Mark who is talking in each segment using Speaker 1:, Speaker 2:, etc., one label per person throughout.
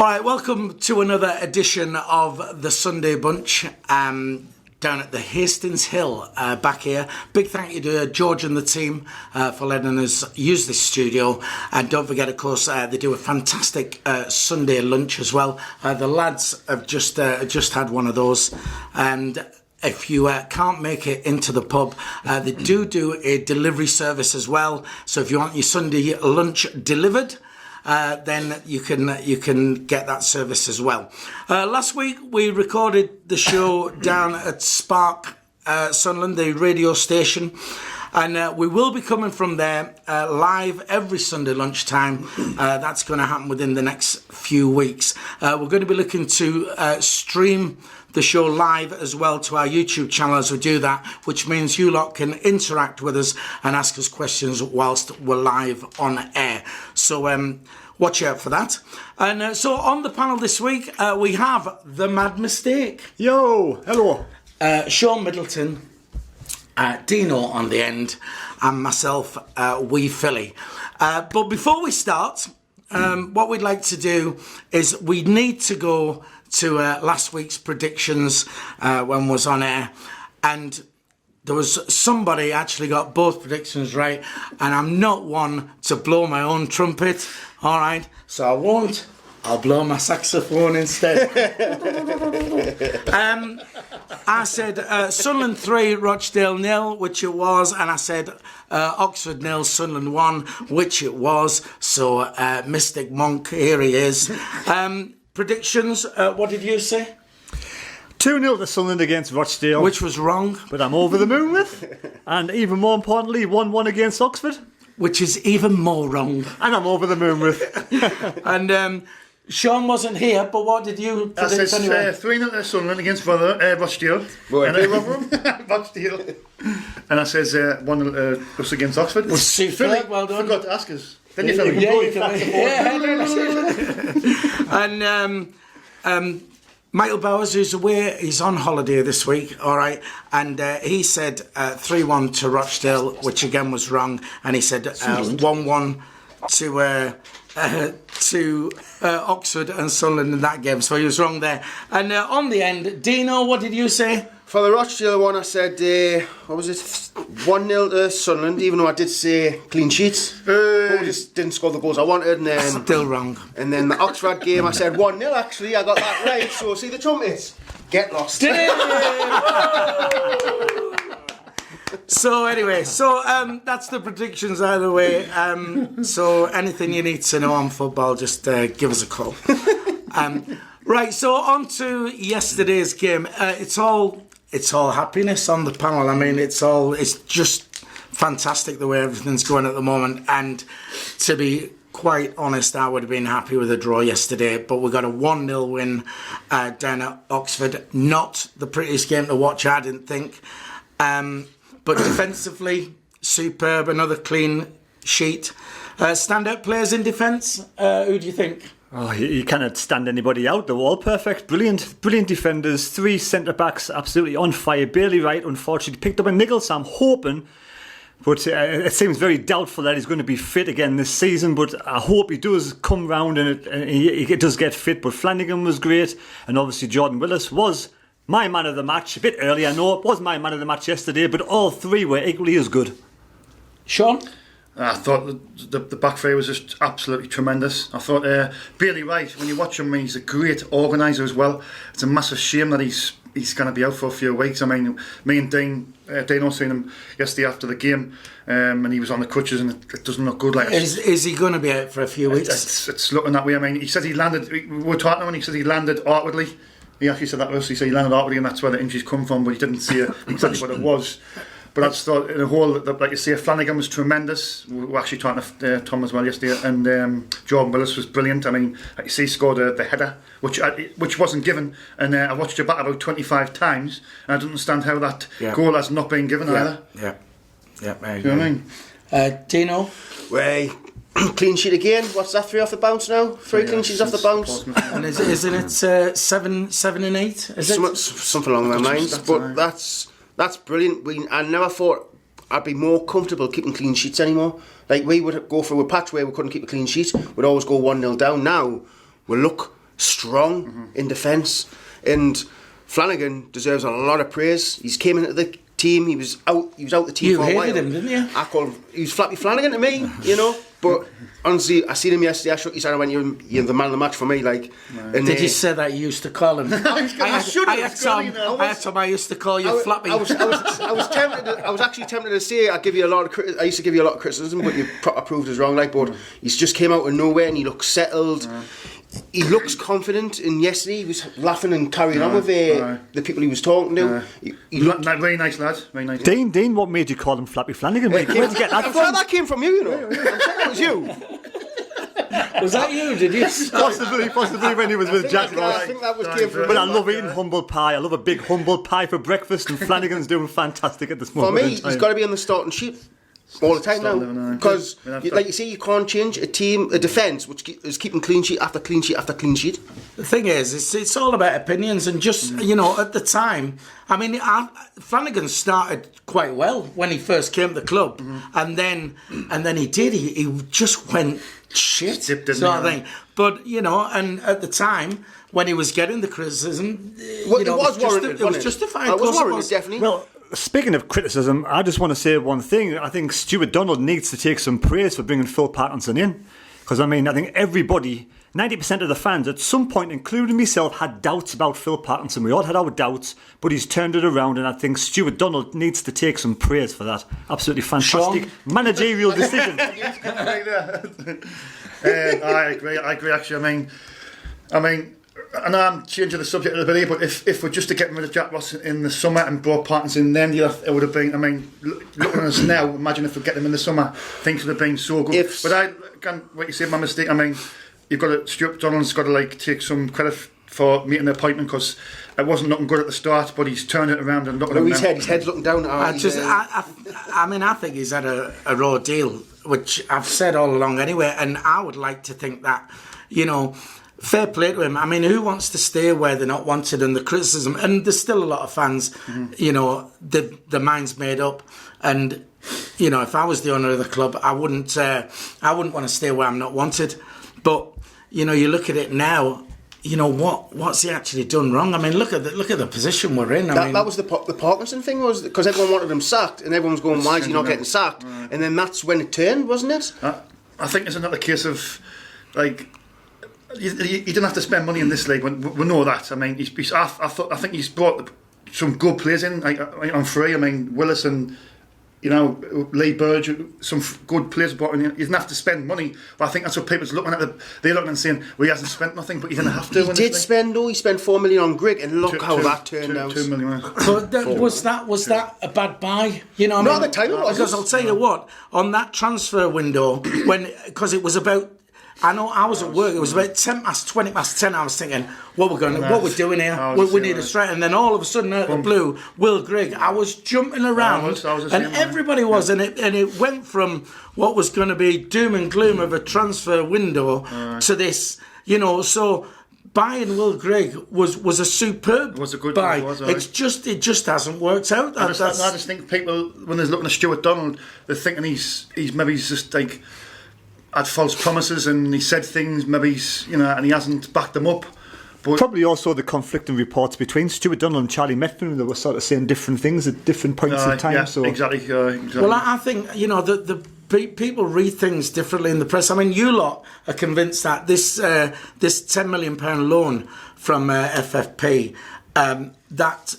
Speaker 1: All right, welcome to another edition of the Sunday Bunch down at the Hastings Hill back here. Big thank you to George and the team for letting us use this studio. And don't forget, of course, they do a fantastic Sunday lunch as well. The lads have just had one of those. And if you can't make it into the pub, they do a delivery service as well. So if you want your Sunday lunch delivered, then you can get that service as well. Last week we recorded the show down at Spark Sunderland, the radio station, and we will be coming from there live every Sunday lunchtime. That's going to happen within the next few weeks. We're going to be looking to stream the show live as well to our YouTube channel as we do that, which means you lot can interact with us and ask us questions whilst we're live on air. So watch out for that. And so on the panel this week, we have The Mad Mistake.
Speaker 2: Yo, hello.
Speaker 1: Sean Middleton, Dino on the end, and myself, Wee Philly. But before we start, what we'd like to do is we need to go to last week's predictions when was on air, and there was somebody actually got both predictions right, and I'm not one to blow my own trumpet, all right, so I won't. I'll blow my saxophone instead. I said Sunderland 3, Rochdale 0, which it was, and I said Oxford 0, Sunderland 1, which it was. So Mystic Monk, here he is. Predictions, what did you say?
Speaker 2: 2-0 to Sunderland against Rochdale.
Speaker 1: Which was wrong.
Speaker 2: But I'm over the moon with. And even more importantly, 1-1 against Oxford.
Speaker 1: Which is even more wrong.
Speaker 2: And I'm over the moon with.
Speaker 1: And Sean wasn't here, but what did you predict
Speaker 3: I said
Speaker 1: anyway?
Speaker 3: 3-0 to Sunderland against Rochdale. Rochdale. And I said 1-0 us against Oxford.
Speaker 1: Well, super, well done.
Speaker 3: Forgot to ask us. Then you felt
Speaker 1: And Michael Bowers, who's away, he's on holiday this week, all right, and he said 3-1 to Rochdale, which again was wrong, and he said 1-1 to Oxford and Sunderland in that game, so he was wrong there. And on the end, Dino, what did you say?
Speaker 4: For the Rochdale one, I said, what was it, 1-0 to Sunderland, even though I did say clean sheets. But we just didn't score the goals I wanted. And then,
Speaker 1: still wrong.
Speaker 4: And then the Oxford game, I said 1-0 actually, I got that right. So see the trumpets, get lost.
Speaker 1: So anyway, that's the predictions either way. So anything you need to know on football, just give us a call. Right, so on to yesterday's game. It's all happiness on the panel. I mean, it's just fantastic the way everything's going at the moment. And to be quite honest, I would have been happy with a draw yesterday, but we got a 1-0 win down at Oxford. Not the prettiest game to watch, I didn't think. But defensively, superb, another clean sheet. Standout players in defence, who do you think?
Speaker 2: Oh, you cannot stand anybody out. They're all perfect. Brilliant defenders. 3 centre-backs absolutely on fire. Bailey Wright, unfortunately, picked up a niggle, so I'm hoping, but it seems very doubtful that he's going to be fit again this season, but I hope he does come round and he does get fit. But Flanagan was great, and obviously Jordan Willis was my man of the match. A bit early, I know. It was my man of the match yesterday, but all 3 were equally as good.
Speaker 1: Sean?
Speaker 3: I thought the back three was just absolutely tremendous. I thought Bailey Wright, when you watch him, he's a great organiser as well. It's a massive shame that he's going to be out for a few weeks. I mean, me and Dino seen him yesterday after the game, and he was on the crutches, and it doesn't look good. Like,
Speaker 1: is he going to be out for a few weeks?
Speaker 3: It's looking that way. I mean, he said he landed. We were talking to him, and he said he landed awkwardly. He actually said that to us. He said he landed awkwardly, and that's where the injuries come from. But he didn't see exactly what it was. But I just thought, in a whole, like you say, Flanagan was tremendous. We were actually talking to Tom as well yesterday, and Jordan Willis was brilliant. I mean, like you see, he scored the header, which wasn't given, and I watched it back about 25 times, and I don't understand how that goal has not been given either.
Speaker 1: Yeah, I agree.
Speaker 3: You know what I mean?
Speaker 1: Dino?
Speaker 4: Way. Clean sheet again. What's that? 3 off the bounce now? 3 clean sheets off the bounce.
Speaker 1: And isn't it 7 and 8? Is it?
Speaker 4: Something along those lines. But that's brilliant. I never thought I'd be more comfortable keeping clean sheets anymore. Like, we would go through a patch where we couldn't keep a clean sheet. We'd always go 1-0 down. Now we look strong in defence. And Flanagan deserves a lot of praise. He's came into the team. He was out the team for a while.
Speaker 1: You hated him, didn't you?
Speaker 4: I called him. He was Flappy Flanagan to me, you know. But honestly, I seen him yesterday. I shook his hand. I went, "You're the man of the match for me." Like, and
Speaker 1: Did you say that you used to call him?
Speaker 3: I should have.
Speaker 1: I used to call you Flappy.
Speaker 4: I was tempted. I was actually tempted to say I used to give you a lot of criticism, but you proved us wrong. Like, but he's just came out of nowhere and he looks settled. He looks confident, and yesterday he was laughing and carrying on with the people he was talking to. He looked
Speaker 3: very nice lad, very nice.
Speaker 2: Dean, what made you call him Flappy Flanagan? Where'd you get that
Speaker 4: I'm
Speaker 2: from?
Speaker 4: sure that came from you, I'm sure that was you.
Speaker 1: Was that you? Did you?
Speaker 2: Possibly when he was with Jack.
Speaker 4: I think that was came from
Speaker 2: But
Speaker 4: you.
Speaker 2: I love eating humble pie. I love a big humble pie for breakfast, and Flanagan's doing fantastic at this
Speaker 4: For
Speaker 2: moment.
Speaker 4: me,
Speaker 2: in time.
Speaker 4: he's got to be on the starting sheet all the time now, because like you say, you can't change a team, a defence which is keeping clean sheet after clean sheet after clean sheet.
Speaker 1: The thing is, it's all about opinions, and just you know, at the time, I mean, Flanagan started quite well when he first came to the club, and then he just went shit, sort of thing. But you know, and at the time when he was getting the criticism,
Speaker 4: Well,
Speaker 1: you know,
Speaker 4: it was warranted.
Speaker 1: It was justified.
Speaker 4: It was
Speaker 1: Of course
Speaker 4: warranted, definitely.
Speaker 2: Well, speaking of criticism, I just want to say one thing. I think Stuart Donald needs to take some praise for bringing Phil Parkinson in. Because, I mean, I think everybody, 90% of the fans, at some point, including myself, had doubts about Phil Parkinson. We all had our doubts, but he's turned it around, and I think Stuart Donald needs to take some praise for that. Absolutely fantastic managerial decision.
Speaker 3: I agree, actually. I mean, I know I'm changing the subject a little bit here, but if we're just to get rid of Jack Ross in the summer and brought Parkinson then, it would have been, I mean, looking at us now, imagine if we get them in the summer, things would have been so good. What you said, my mistake, I mean, Stuart Donald's got to take some credit for meeting the appointment, because it wasn't looking good at the start, but he's turned it around and looking at
Speaker 4: his head's looking down.
Speaker 1: I think he's had a raw deal, which I've said all along anyway, and I would like to think that, you know, fair play to him. I mean, who wants to stay where they're not wanted, and the criticism, and there's still a lot of fans, you know, the mind's made up, and you know, if I was the owner of the club, I wouldn't want to stay where I'm not wanted. But you know, you look at it now, you know, what's he actually done wrong? I mean, look at the position we're in. I mean,
Speaker 4: that was the Parkinson thing, was because everyone wanted him sacked, and everyone was going, "Why is he not getting sacked?" And then that's when it turned, wasn't it?
Speaker 3: I think it's another case of like. You didn't have to spend money in this league. We know that. I mean, I think he's brought some good players in on free. I mean, Willis and you know Lee Burge, some good players brought in. You didn't have to spend money, but I think that's what people's looking at. They're looking and saying, "Well, he hasn't spent nothing," but he didn't have to.
Speaker 4: He did spend. He spent $4 million on Grigg, and look how that turned out.
Speaker 3: $2 million.
Speaker 1: But was that a bad buy? You know,
Speaker 4: not at the time.
Speaker 1: Because I'll tell you what, on that transfer window, because it was about. I know I was at work. It was about 20 past 10. I was thinking, what we're doing here? We need a striker. And then all of a sudden, out of the blue, Will Grigg. I was jumping around, and everybody was, and it went from what was going to be doom and gloom of a transfer window to this, you know. So buying Will Grigg was a superb buy. It just hasn't worked out.
Speaker 3: I just think people, when they're looking at Stuart Donald, they're thinking he's just like. Had false promises, and he said things maybe and he hasn't backed them up. But
Speaker 2: probably also the conflicting reports between Stuart Donald and Charlie Methven, that were sort of saying different things at different points in time.
Speaker 3: Yeah,
Speaker 2: so
Speaker 3: exactly.
Speaker 1: Well, I think you know the people read things differently in the press. I mean, you lot are convinced that this £10 million loan from FFP that.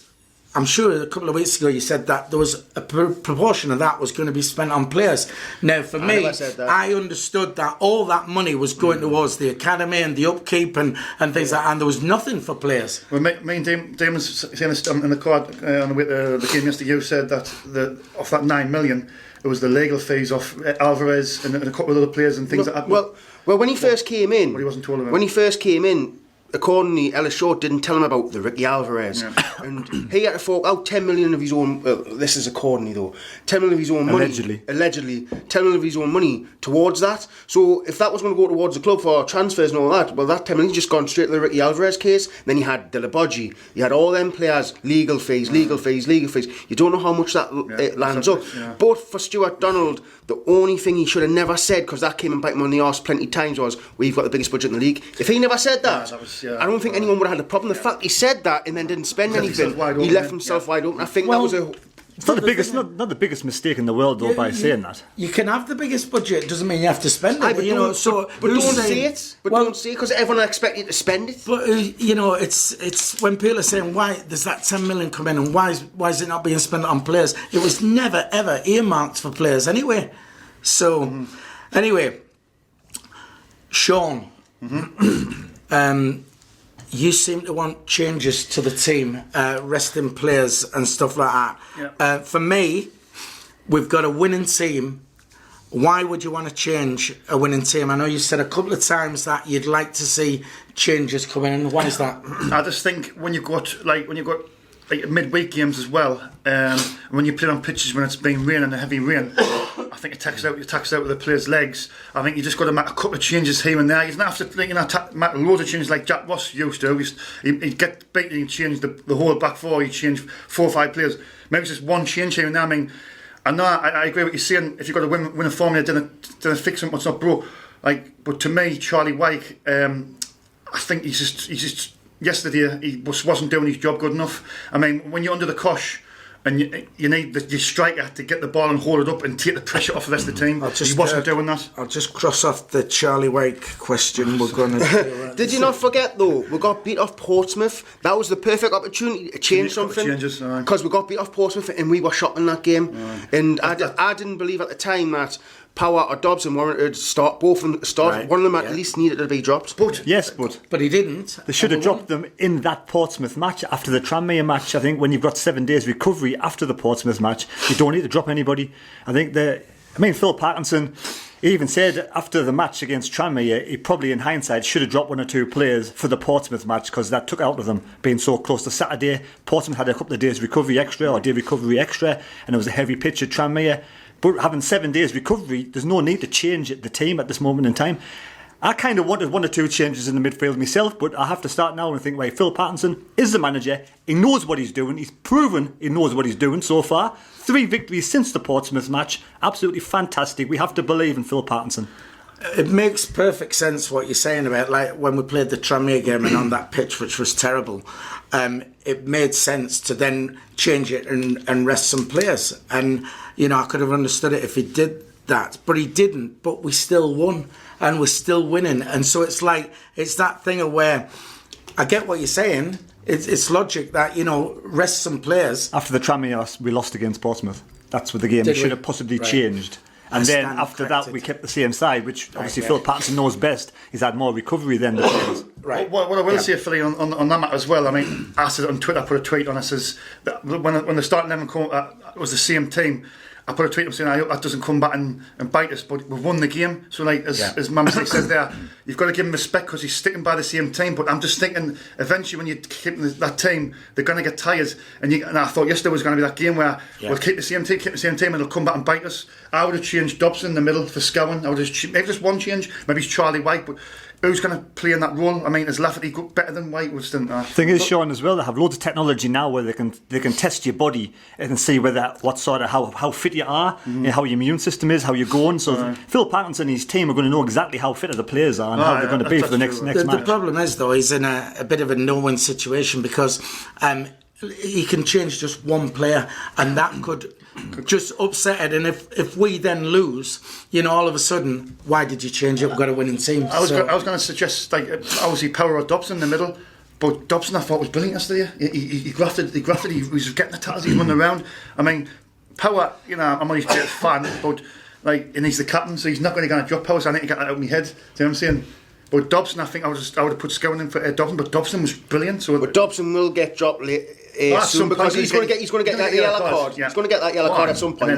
Speaker 1: I'm sure a couple of weeks ago you said that there was a proportion of that was going to be spent on players. Now, for me, I understood that all that money was going towards the academy and the upkeep and things like that, and there was nothing for players.
Speaker 3: Well, me and Dame was saying this in the card on the way to the game yesterday. You said that of that $9 million, it was the legal fees of Alvarez and a couple of other players and things like that.
Speaker 4: Well, when he first came in,
Speaker 3: he wasn't told about.
Speaker 4: When he first came in, accordingly, Ellis Short didn't tell him about the Ricky Alvarez, and he had to fork out 10 million of his own. This is accordingly though, 10 million of his own money. Allegedly, 10 million of his own money towards that. So if that was going to go towards the club for transfers and all that, well, that 10 million just gone straight to the Ricky Alvarez case. Then you had Delabogi, you had all them players, legal fees. You don't know how much that lands up. Yeah. But for Stuart Donald, the only thing he should have never said, because that came and bite him on the arse plenty of times, was, "We've got the biggest budget in the league." If he never said that,
Speaker 3: yeah.
Speaker 4: I don't think anyone would have had a problem. The fact he said that and then didn't spend anything, he left himself wide open. I think that was a...
Speaker 2: It's not the biggest mistake in the world, though, by saying that.
Speaker 1: You can have the biggest budget, doesn't mean you have to spend it.
Speaker 4: But don't say it. But don't say it, because everyone will expect you to spend it.
Speaker 1: But it's when people are saying, why there's that 10 million come in and why is it not being spent on players? It was never ever earmarked for players anyway. So anyway, Sean, you seem to want changes to the team, resting players and stuff like that.
Speaker 3: Yeah.
Speaker 1: For me, we've got a winning team. Why would you want to change a winning team? I know you said a couple of times that you'd like to see changes come in. Why is that?
Speaker 3: I just think when you've got midweek games as well, when you play on pitches when it's been raining and heavy rain, I think it takes out with the players' legs. I think you just got to make a couple of changes here and there. You don't have to make loads of changes like Jack Ross used to. He'd get beaten and change the whole back four. He'd change 4 or 5 players. Maybe just one change here and there. I mean, I know I agree with what you're saying. If you've got to win a formula, then fix something what's not broke. But to me, Charlie Wyke, I think he's just. Yesterday, he wasn't doing his job good enough. I mean, when you're under the cosh and you need your striker to get the ball and hold it up and take the pressure off the rest of the team, he wasn't doing that.
Speaker 1: I'll just cross off the Charlie Wyke question. We're going to.
Speaker 4: Did you not forget though? We got beat off Portsmouth. That was the perfect opportunity to change something. Because we got beat off Portsmouth and we were shot in that game. And I didn't believe at the time that Power or Dobson warranted to start both of them.
Speaker 1: Right.
Speaker 4: One of them at least needed to be dropped.
Speaker 2: But
Speaker 1: he didn't.
Speaker 2: They should have dropped them in that Portsmouth match after the Tranmere match. I think when you've got 7 days recovery after the Portsmouth match, you don't need to drop anybody. I think Phil Parkinson, he even said after the match against Tranmere, he probably in hindsight should have dropped 1 or 2 players for the Portsmouth match because that took out of them being so close to Saturday. Portsmouth had a couple of days recovery extra or day recovery extra, and it was a heavy pitch at Tranmere. But having 7 days recovery, there's no need to change the team at this moment in time. I kind of wanted 1 or 2 changes in the midfield myself, but I have to start now and think, right, Phil Pattinson is the manager. He knows what he's doing. He's proven he knows what he's doing so far. 3 victories since the Portsmouth match. Absolutely fantastic. We have to believe in Phil Pattinson.
Speaker 1: It makes perfect sense what you're saying about like when we played the Tranmere game and on that pitch, which was terrible. It made sense to then change it and rest some players. And, I could have understood it if he did that, but he didn't. But we still won and we're still winning. And so it's that thing of where I get what you're saying. It's logic that, rest some players.
Speaker 2: After the Tranmere, we lost against Portsmouth. That's what the game should have possibly changed. And then after that, we kept the same side, which obviously Phil Pattinson knows best. He's had more recovery than the players.
Speaker 1: Right.
Speaker 3: What I will say, Philly, on that matter as well, I mean, I said on Twitter, I put a tweet on it, says that when the starting 11 it was the same team, I put a tweet up saying, I hope that doesn't come back and bite us, but we've won the game. So, as Mam says there, you've got to give him respect because he's sticking by the same team. But I'm just thinking, eventually, when you keep that team, they're going to get tired. And I thought yesterday was going to be that game where we'll keep the same team, and it'll come back and bite us. I would have changed Dobson in the middle for Scowen. I would have maybe just one change, maybe it's Charlie Wyke, but who's going to play in that role? I mean, is Lafferty better than White? The
Speaker 2: thing is, Sean, as well, they have loads of technology now where they can test your body and see how fit you are, and how your immune system is, how you're going. So Phil Pattinson and his team are going to know exactly how fit the players are and how they're going to be for the next match.
Speaker 1: The problem is, though, he's in a bit of a no-win situation because he can change just one player and that could just upset it. And if we then lose, all of a sudden, why did you change it? We've got a winning team.
Speaker 3: I was going to suggest, obviously, Power or Dobson in the middle. But Dobson, I thought, was brilliant yesterday. He grafted. He was getting the tackles. He was running around. I mean, Power. I'm only a fan, but and he's the captain, so he's not going to drop Power. So I need to get that out of my head. Do you know what I'm saying? But Dobson, I think I would have put Scowen in for Dobson, but Dobson was brilliant. But
Speaker 4: Dobson will get dropped soon because he's going to get that yellow card. He's going to get that yellow card at some point.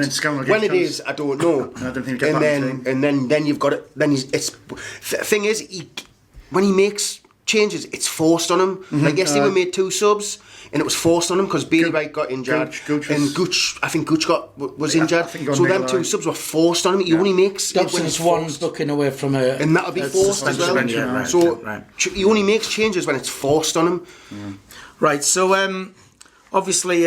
Speaker 4: When it is, I don't know.
Speaker 3: I don't think and
Speaker 4: then you've got it. Then thing is, when he makes changes, it's forced on him. Like yesterday, we made 2 subs. And it was forced on him because Bailey Wright got injured and Gooch, I think Gooch was injured. So them 2 subs were forced on him. He only makes
Speaker 1: Dobson's one booking away from
Speaker 4: and that'll be forced as well. He only makes changes when it's forced on him.
Speaker 1: Right. So obviously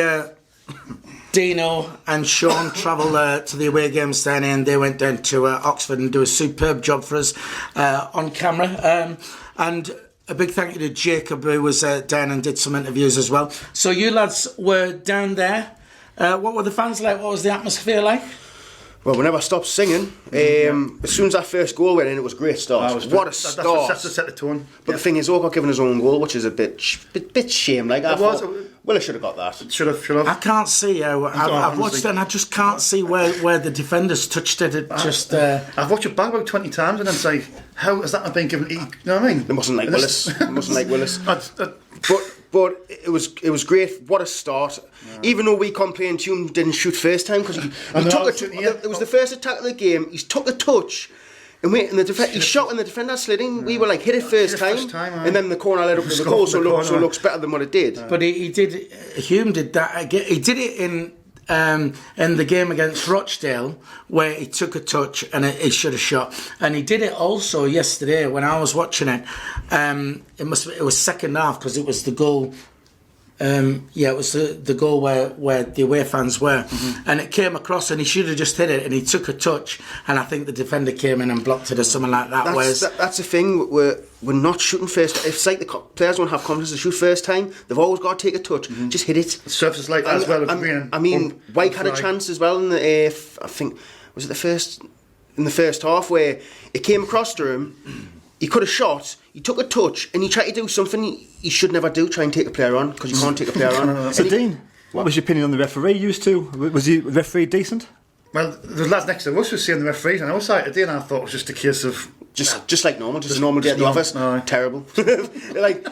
Speaker 1: Dino and Sean travelled to the away games down here, and they went down to Oxford and do a superb job for us on camera. And a big thank you to Jacob, who was down and did some interviews as well. So you lads were down there. What were the fans like? What was the atmosphere like?
Speaker 4: Well, we never stopped singing. As soon as that first goal went in, it was a great start. What a start!
Speaker 3: That's to set the tone.
Speaker 4: But the thing is, Oak got given his own goal, which is a bit shame. Like well, I should have got that.
Speaker 3: Should have.
Speaker 1: I can't see how. I've watched it, and I just can't see where the defenders touched it.
Speaker 3: I've watched it back about 20 times, and then say, how has that not been given? You know what I mean?
Speaker 4: It mustn't like Willis. It mustn't like Willis. But it was great. What a start! Yeah. Even though we complained, Hume didn't shoot first time because he took it was the first attack of the game. He took a touch, and he shot and the defender slid in. Yeah. We were like, hit it first time, and then the corner led up to the goal, so it looks better than what it did.
Speaker 1: But Hume did that again. He did it in the game against Rochdale, where he took a touch and he should have shot, and he did it also yesterday when I was watching it. It was second half because it was the goal. It was the goal where the away fans were, and it came across, and he should have just hit it, and he took a touch, and I think the defender came in and blocked it or something like that.
Speaker 4: That's the thing. We're not shooting first. It's like the players don't have confidence to shoot first time. They've always got to take a touch. Just hit it.
Speaker 3: Surface like that as well.
Speaker 4: White had a chance as well in the. I think was it in the first half where it came across to him. He could have shot. He took a touch and he tried to do something he should never do. Try and take a player on because you can't take a player on.
Speaker 2: So Dean, what was your opinion on the referee used to? Was the referee decent?
Speaker 3: Well, the lads next to us were seeing the referees, and I was like today, and I thought it was just a case of
Speaker 4: just like normal, just a normal day at the office. Terrible. like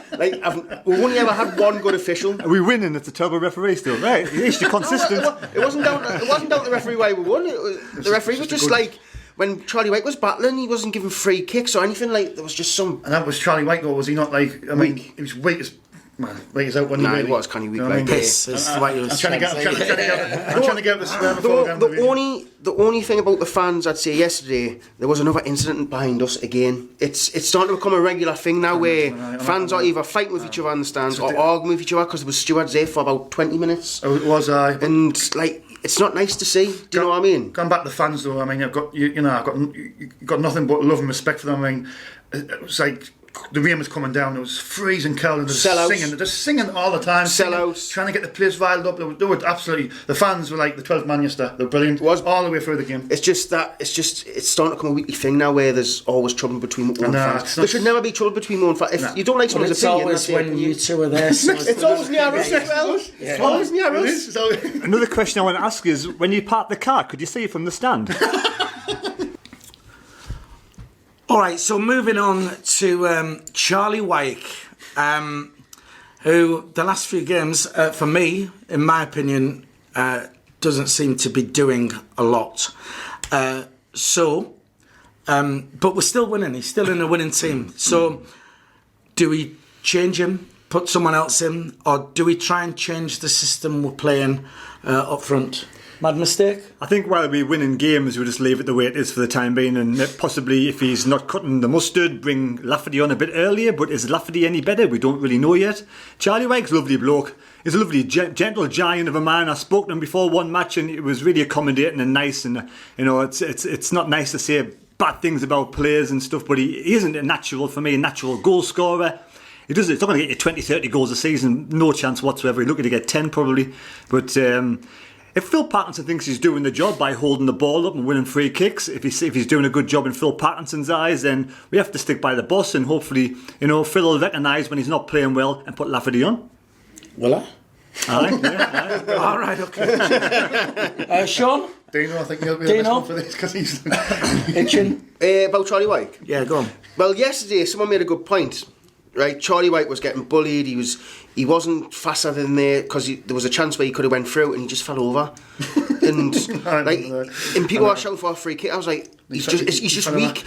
Speaker 4: we've only ever had one good official.
Speaker 2: Are we winning? It's a terrible referee still, right? At least you're consistent.
Speaker 4: It wasn't down to the referee why we won. The referee was just like. When Charlie White was battling, he wasn't giving free kicks or anything. Like there was just some.
Speaker 3: And that was Charlie White, or was he not like? I mean, he was weak as. Man, weak as out when he
Speaker 4: really. He was kind of weak. Like
Speaker 1: piss. I'm
Speaker 3: trying to get this.
Speaker 4: The only thing about the fans, I'd say yesterday, there was another incident behind us again. It's starting to become a regular thing now, where fans are either fighting with each other in the stands or arguing with each other because there was stewards there for about 20 minutes.
Speaker 3: Oh, it was
Speaker 4: and like. It's not nice to see. Do you know what I mean?
Speaker 3: Going back to the fans, though, I mean, I've got I've got nothing but love and respect for them. I mean, it was like the rain was coming down. It was freezing cold, and they're just singing all the time.
Speaker 4: Sellouts,
Speaker 3: trying to get the place riled up. They were absolutely. The fans were like the 12th man yesterday. They were brilliant. It was all the way through the game.
Speaker 4: It's just it's starting to become a weekly thing now, where there's always trouble between own fans. There should never be trouble between own fans. If you don't like someone's opinion,
Speaker 1: it's always when you two are there.
Speaker 4: It's always near us as well. It's always near us.
Speaker 2: Another question I want to ask is: when you park the car, could you see it from the stand?
Speaker 1: All right, so moving on to Charlie Wyke, who the last few games, for me, in my opinion, doesn't seem to be doing a lot. But we're still winning. He's still in a winning team. So do we change him, put someone else in, or do we try and change the system we're playing up front? Mad mistake?
Speaker 2: I think while we're winning games, we'll just leave it the way it is for the time being, and possibly if he's not cutting the mustard, bring Lafferty on a bit earlier. But is Lafferty any better? We don't really know yet. Charlie Wyke's a lovely bloke. He's a lovely, gentle giant of a man. I spoke to him before one match, and it was really accommodating and nice. And it's not nice to say bad things about players and stuff, but he isn't a natural goal scorer. It's not going to get you 20, 30 goals a season, no chance whatsoever. He's looking to get 10 probably, but. If Phil Parkinson thinks he's doing the job by holding the ball up and winning free kicks, if he's doing a good job in Phil Parkinson's eyes, then we have to stick by the boss, and hopefully, Phil will recognise when he's not playing well and put Lafferty on.
Speaker 1: Will I?
Speaker 2: Aye.
Speaker 1: All right, okay. Sean?
Speaker 3: Dino, I think he'll be the best one for this because he's
Speaker 1: itching.
Speaker 4: About Charlie Wyke?
Speaker 1: Yeah, go on.
Speaker 4: Well, yesterday someone made a good point. Right, Charlie Wyke was getting bullied. He wasn't faster than there because there was a chance where he could have went through and he just fell over. And and people are shouting for a free kick. I was like, he's just weak.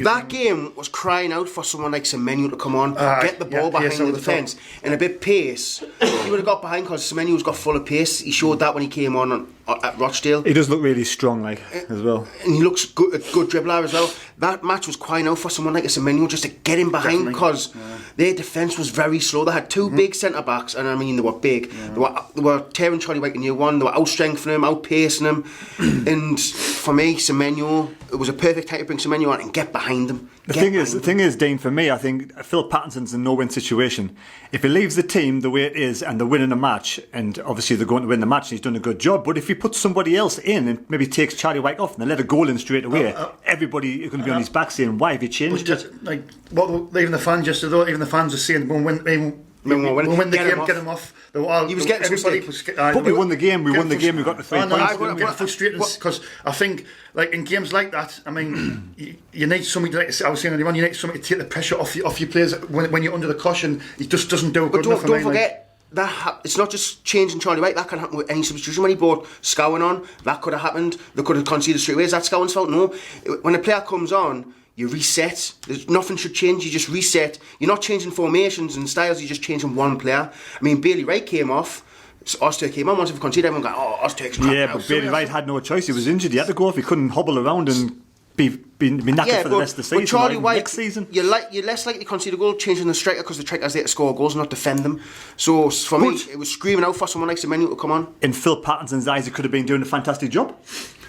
Speaker 4: That game was crying out for someone like Semenyo to come on, get the ball behind the defence, and a bit pace. He would have got behind because Semenyo's got full of pace. He showed that when he came on at Rochdale.
Speaker 2: He does look really strong, as well,
Speaker 4: and he looks good, a good dribbler as well. That match was crying out for someone like a Semenyo just to get him behind because their defence was very slow. They had two big centre backs, and I mean they were big. They were tearing Charlie Wyke in year one. They were out-strengthening him, out-pacing him. And for me, Semenyo, it was a perfect time to bring Semenyo on and get behind him.
Speaker 2: The thing is, Dean, for me, I think Phil Pattinson's in a no-win situation. If he leaves the team the way it is and they're winning a match, and obviously they're going to win the match and he's done a good job, but if he puts somebody else in and maybe takes Charlie White off and they let a goal in straight away, everybody is going to be on his back saying, why have you changed it?
Speaker 3: Even the fans yesterday, though, even the fans are saying, we'll win the game, get him off.
Speaker 4: He was getting everybody.
Speaker 2: But we won the game. We won the game. We got the 3 points.
Speaker 3: I'm getting frustrated because I think, like in games like that, I mean, you need somebody. Like I was saying earlier on, you need somebody to take the pressure off your players when you're under the caution. He just doesn't do a good enough.
Speaker 4: Don't forget. It's not just changing Charlie White. That can happen with any substitution. When he brought Scowen on, that could have happened. They could have conceded straight away. Is that Scowen's fault? No. When a player comes on, you reset. Nothing should change. You just reset. You're not changing formations and styles. You're just changing one player. I mean, Bailey Wright came off. Oster came on. Once we conceded, everyone got, Oster's crap.
Speaker 2: Yeah, but Bailey Wright had no choice. He was injured. He had to go off. He couldn't hobble around and be knackered for the rest of the season.
Speaker 4: But Charlie White,
Speaker 2: next season,
Speaker 4: you're less likely to concede a goal changing the striker because the striker's there to score goals, not defend them. So for me, it was screaming out for someone like Semenyo to come on.
Speaker 2: In Phil Pattinson's eyes, he could have been doing a fantastic job.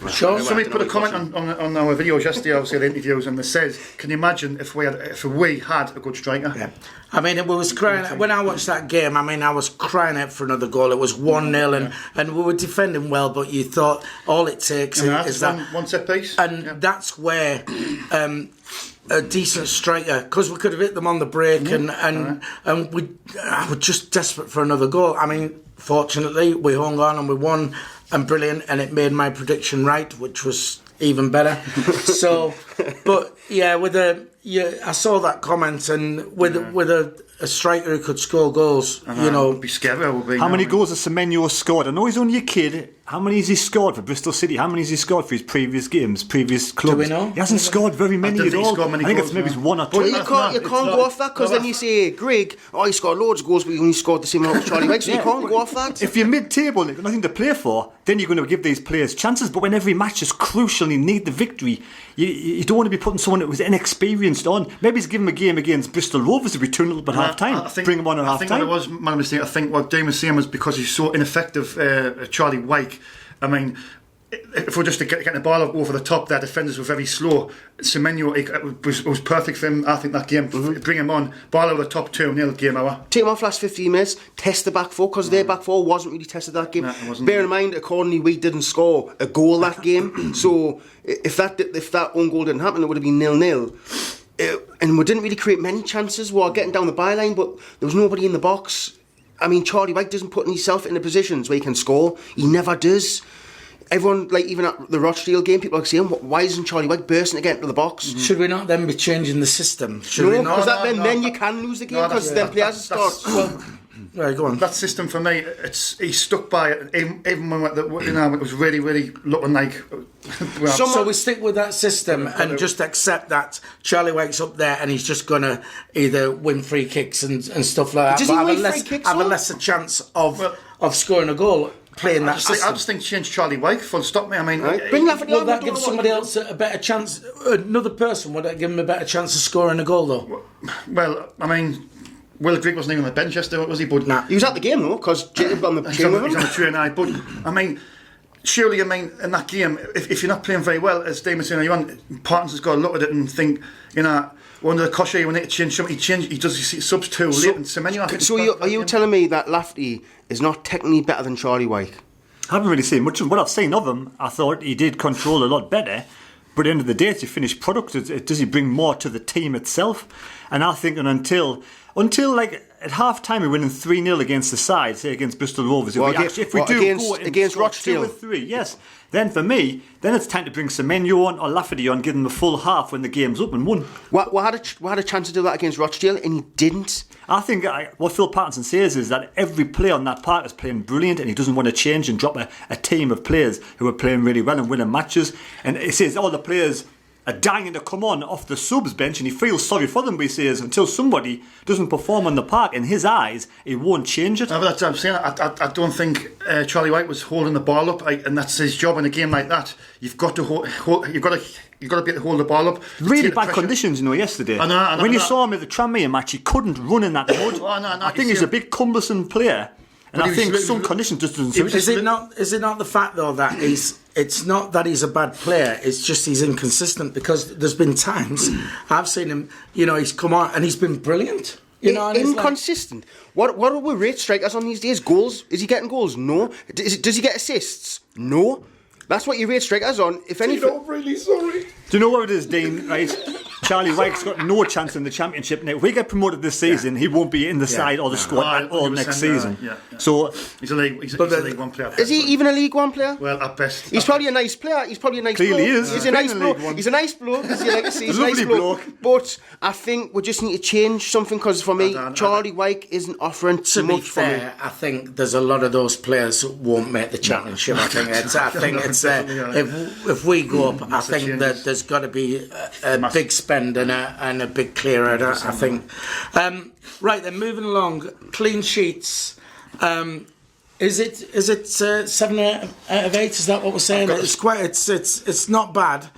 Speaker 3: Sure. Somebody put a comment on our videos yesterday, obviously the interviews, and they said, "Can you imagine if we had a good striker?"
Speaker 1: Yeah. I mean, it was crying when I watched that game. I mean, I was crying out for another goal. It was 1-0, and we were defending well, but you thought all it takes is that
Speaker 3: one set piece,
Speaker 1: and that's where. A decent striker, because we could have hit them on the break, and we were just desperate for another goal. I mean, fortunately, we hung on and we won, and brilliant, and it made my prediction right, which was even better. So, but yeah, I saw that comment, and with a striker who could score goals,
Speaker 3: it'd be scary.
Speaker 2: How many goals has Semenyo scored? I know he's only a kid. How many has he scored for Bristol City? How many has he scored for his previous games, previous clubs?
Speaker 1: Do we know?
Speaker 2: He hasn't scored very many at all. I think it's maybe 1 or 2.
Speaker 4: But you can't go off that, because then you say, Greg, he scored loads of goals, but he only scored the same amount as Charlie White, so you can't go off that.
Speaker 2: If you're mid-table and you've got nothing to play for, then you're going to give these players chances. But when every match is crucial and you need the victory, you don't want to be putting someone that was inexperienced on. Maybe he's give him a game against Bristol Rovers to be 2-0 at half-time. Bring him on at half-time.
Speaker 3: I think what it was, my mistake, I think what Dave was saying was because he's so ineffective, Charlie White. I mean, if we're just getting the ball over the top, their defenders were very slow. Semenyo, it was perfect for him, I think, that game. Bring him on, ball over the top, 2-0, game hour.
Speaker 4: Take him off last 15 minutes, test the back four, because their back four wasn't really tested that game. Bear in mind, accordingly, we didn't score a goal that game. So if that own goal didn't happen, it would have been 0-0. And we didn't really create many chances. We were getting down the byline, but there was nobody in the box. I mean, Charlie White doesn't put himself in the positions where he can score. He never does. Everyone, like even at the Rochdale game, people are saying, why isn't Charlie White bursting to get into the box?
Speaker 1: Should we not then be changing the system?
Speaker 4: No, because then you can lose the game, because then players start...
Speaker 1: Right, go on.
Speaker 3: That system for me, he's stuck by it. Even when it was really, really looking like.
Speaker 1: So we stick with that system and just accept that Charlie White's up there and he's just going to either win free kicks and stuff like that.
Speaker 4: Does he win free kicks?
Speaker 1: Have a lesser chance of scoring a goal. Playing that system.
Speaker 3: I just think change Charlie White, full stop me. I mean,
Speaker 1: will that give somebody else a better chance? Another person, would that give him a better chance of scoring a goal though?
Speaker 3: Well, I mean, Will Grigg wasn't even on the bench yesterday, was he? But
Speaker 4: he was at the game though, because Jacob on the train with him.
Speaker 3: He's on the train, but I mean, surely, I mean, in that game, if you're not playing very well, as Damon said, Parkinson's got to look at it and think, under the Kosher, when it change something, he does subs too late. And Semenyo,
Speaker 4: so are you telling me that Lafferty is not technically better than Charlie White?
Speaker 2: I haven't really seen much of what I've seen of him. I thought he did control a lot better. But at the end of the day, it's a finished product. Does he bring more to the team itself? And I think until like at half time we're winning 3-0 against the side, say against Bristol Rovers. If we do go
Speaker 4: against Rochdale
Speaker 2: 2 or 3, yes. Then for me, then it's time to bring Semenyo on or Lafferty on, give them the full half when the game's up and won.
Speaker 4: We had a chance to do that against Rochdale and he didn't.
Speaker 2: I think what Phil Pattinson says is that every player on that park is playing brilliant and he doesn't want to change and drop a team of players who are playing really well and winning matches. And he says all the players are dying to come on off the subs bench and he feels sorry for them, but he says until somebody doesn't perform on the park, in his eyes, he won't change it.
Speaker 3: No, but that's what I'm saying. I don't think Charlie White was holding the ball up, and that's his job in a game like that. You've got to you've got to be able to hold the ball up.
Speaker 2: Really bad conditions, yesterday. I know, when you saw him at the Tranmere match, he couldn't run in that mud. I think he's a big cumbersome player. And I think some conditions just doesn't suit him.
Speaker 1: Is it not the fact though that it's not that he's a bad player, it's just he's inconsistent, because there's been times I've seen him, he's come on and he's been brilliant.
Speaker 4: Inconsistent. What are we rate strikers on these days? Goals? Is he getting goals? No. Does he get assists? No. That's what you rate strikers on. If anything,
Speaker 1: I'm really sorry.
Speaker 2: Do you know what it is, Dean? Right, Charlie White's got no chance in the Championship now. If we get promoted this season, he won't be in the side or the squad at all next season. So
Speaker 3: he's a League One player.
Speaker 4: Is he even a League One player?
Speaker 3: Well, at best.
Speaker 4: He's probably a nice player. He's probably a nice
Speaker 2: Clearly
Speaker 4: bloke.
Speaker 2: is.
Speaker 4: He's a nice bloke. He's a nice bloke. As you like to see, he's a nice bloke. But I think we just need to change something, because for me, Charlie White isn't offering too much for me.
Speaker 1: I think there's a lot of those players who won't make the Championship. I think it's if we go up, I think that there's got to be a big spend and a big clear out, I think. Right then, moving along, clean sheets. Is it 7 out of 8? Is that what we're saying? It's not bad.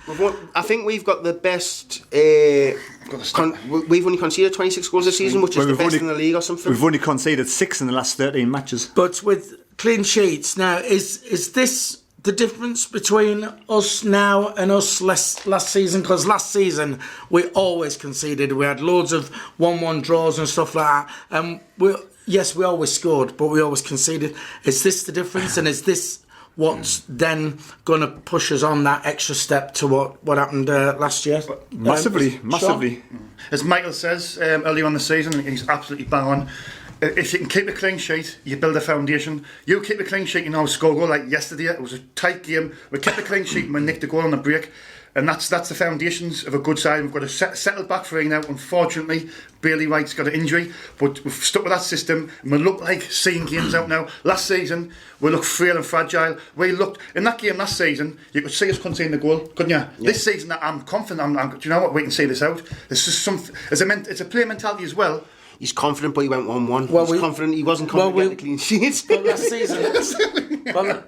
Speaker 4: I think we've got the best. We've only conceded 26 goals this season, which is the best in the league or something.
Speaker 2: We've only conceded 6 in the last 13 matches.
Speaker 1: But with clean sheets now, is this the difference between us now and us last season? Because last season we always conceded. We had loads of 1-1 draws and stuff like that, and we always scored, but we always conceded. Is this the difference, and is this what's then going to push us on that extra step to what happened last year?
Speaker 2: Massively.
Speaker 1: Sean?
Speaker 3: As Michael says earlier on the season, he's absolutely bang on. If you can keep a clean sheet, you build a foundation. You keep a clean sheet, score a goal like yesterday. It was a tight game. We kept a clean sheet and we nicked a goal on the break. And that's the foundations of a good side. We've got a settled back three now. Unfortunately, Bailey Wright's got an injury, but we've stuck with that system and we look like seeing games out now. Last season, we looked frail and fragile. We looked in that game last season. You could see us conceding the goal, couldn't you? Yeah. This season, I'm confident. Do you know what? We can see this out. It's just something. It's a player mentality as well.
Speaker 4: He's confident, but he went 1-1. He's confident. He wasn't confident getting clean sheets.
Speaker 1: But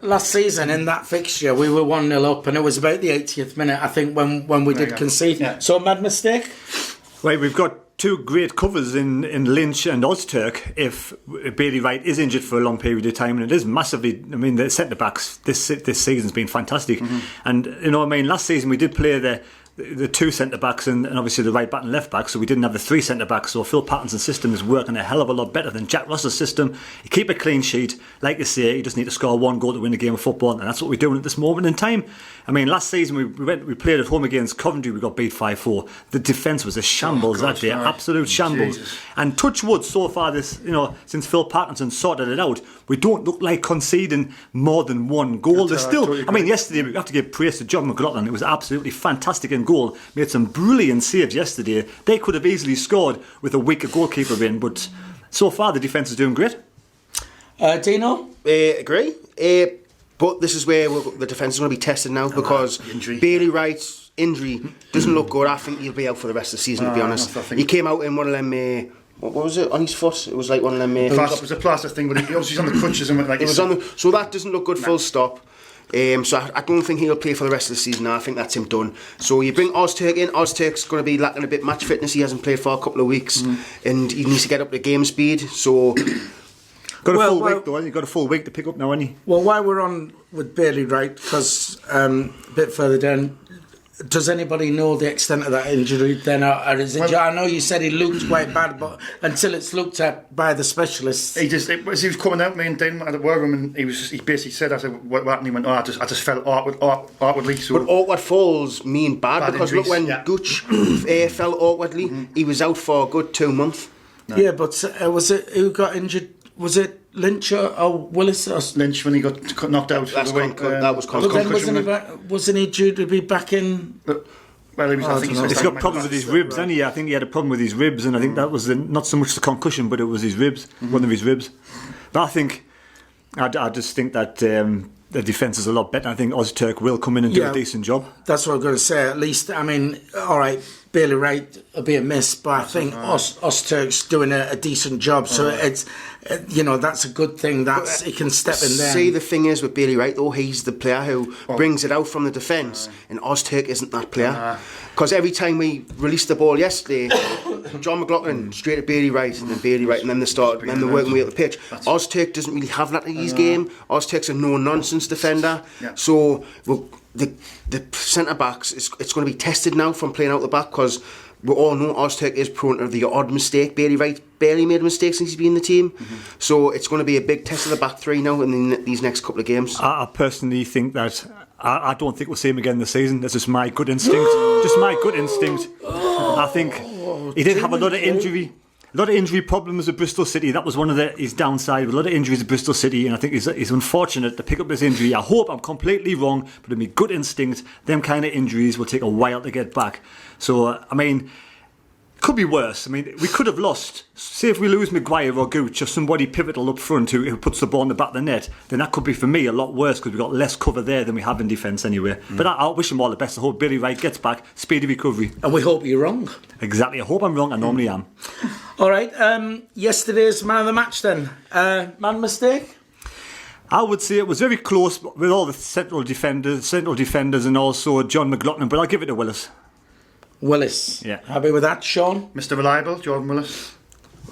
Speaker 1: last season in that fixture, we were 1-0 up, and it was about the 80th minute, I think, when we did concede. Yeah. So a mad mistake.
Speaker 2: Right, we've got two great covers in Lynch and Ozturk if Bailey Wright is injured for a long period of time, and it is massively. I mean, the centre backs this season's been fantastic, and last season we did play the two centre backs and obviously the right back and left back, so we didn't have the three centre backs. So Phil Pattinson's system is working a hell of a lot better than Jack Ross's system. You keep a clean sheet, like you say, you just need to score one goal to win a game of football, and that's what we're doing at this moment in time. I mean, last season we played at home against Coventry, we got beat 5-4. The defence was a shambles that day, absolute shambles. Jesus. And touch wood, so far this, since Phil Pattinson sorted it out, we don't look like conceding more than one goal. There's still, yesterday we have to give praise to John McLaughlin. It was absolutely fantastic in goal. Made some brilliant saves yesterday. They could have easily scored with a weaker goalkeeper in, but so far the defence is doing great.
Speaker 1: Dino?
Speaker 4: Agree. But this is where the defence is going to be tested now, because Bailey Wright's injury doesn't look good. I think he'll be out for the rest of the season, to be honest. He came out in one of them... what was it on his foot? It was like one of them. It
Speaker 3: was a plaster thing, but he obviously on the crutches and like.
Speaker 4: So that doesn't look good. Full stop. So I don't think he'll play for the rest of the season now. I think that's him done. So you bring Ozturk in. Ozturk's going to be lacking a bit match fitness. He hasn't played for a couple of weeks, and he needs to get up to game speed. So.
Speaker 2: Got a full week though. You've got a full week to pick up now, haven't you?
Speaker 1: Well, while we're on with Bailey Wright, because a bit further down, does anybody know the extent of that injury then? Or is it, I know you said he looked quite bad, but until it's looked at by the specialists.
Speaker 3: As he was coming out, me and Dean at the war room, and he basically said, I said, what happened? He went, I just felt awkwardly. So.
Speaker 4: But awkward falls mean bad because injuries. Look, when Gooch fell awkwardly, he was out for a good 2 months.
Speaker 1: No. Yeah, but was it who got injured? Was it Lynch or Willis? Or
Speaker 3: Lynch when he got knocked out.
Speaker 4: That was
Speaker 1: but then wasn't he due to be back in?
Speaker 3: Well,
Speaker 2: he's got problems with his ribs, hasn't he? I think he had a problem with his ribs, and I think that was not so much the concussion, but it was his ribs, one of his ribs. But I just think that the defence is a lot better. I think Ozturk will come in and do a decent job.
Speaker 1: That's what I'm going to say. At least, I mean, all right, Bailey Wright will be a miss, but I think Ozturk's doing a decent job. So that's a good thing. He can step in there.
Speaker 4: See, the thing is with Bailey Wright, though, he's the player who brings it out from the defence, and Ozturk isn't that player. Because every time we released the ball yesterday, John McLaughlin straight at Bailey Wright, and then Bailey Wright, and then they're working way up the pitch. Ozturk doesn't really have that in his game. Ozturk's a no-nonsense defender. So the centre backs, it's going to be tested now from playing out the back, because we all know Ozturk is prone to the odd mistake. Bailey Wright barely made a mistake since he's been in the team. So it's going to be a big test of the back three now in these next couple of games.
Speaker 2: I personally think that I don't think we'll see him again this season. That's just my gut instinct. I think he did have a lot of injury problems at Bristol City. That was one of his downside. A lot of injuries at Bristol City, and I think he's unfortunate to pick up his injury. I hope I'm completely wrong, but in my gut instinct, them kind of injuries will take a while to get back. So, could be worse. We could have lost. Say if we lose Maguire or Gooch or somebody pivotal up front who puts the ball in the back of the net, then that could be, for me, a lot worse, because we've got less cover there than we have in defence anyway. But I wish him all the best. I hope Billy Wright gets back, speedy recovery.
Speaker 1: And we hope you're wrong.
Speaker 2: Exactly. I hope I'm wrong. I normally am.
Speaker 1: All right. Yesterday's man of the match then. Man mistake?
Speaker 2: I would say it was very close with all the central defenders and also John McLaughlin, but I'll give it to Willis.
Speaker 1: Willis.
Speaker 2: Yeah.
Speaker 1: Happy with that, Sean?
Speaker 3: Mr. Reliable, Jordan Willis.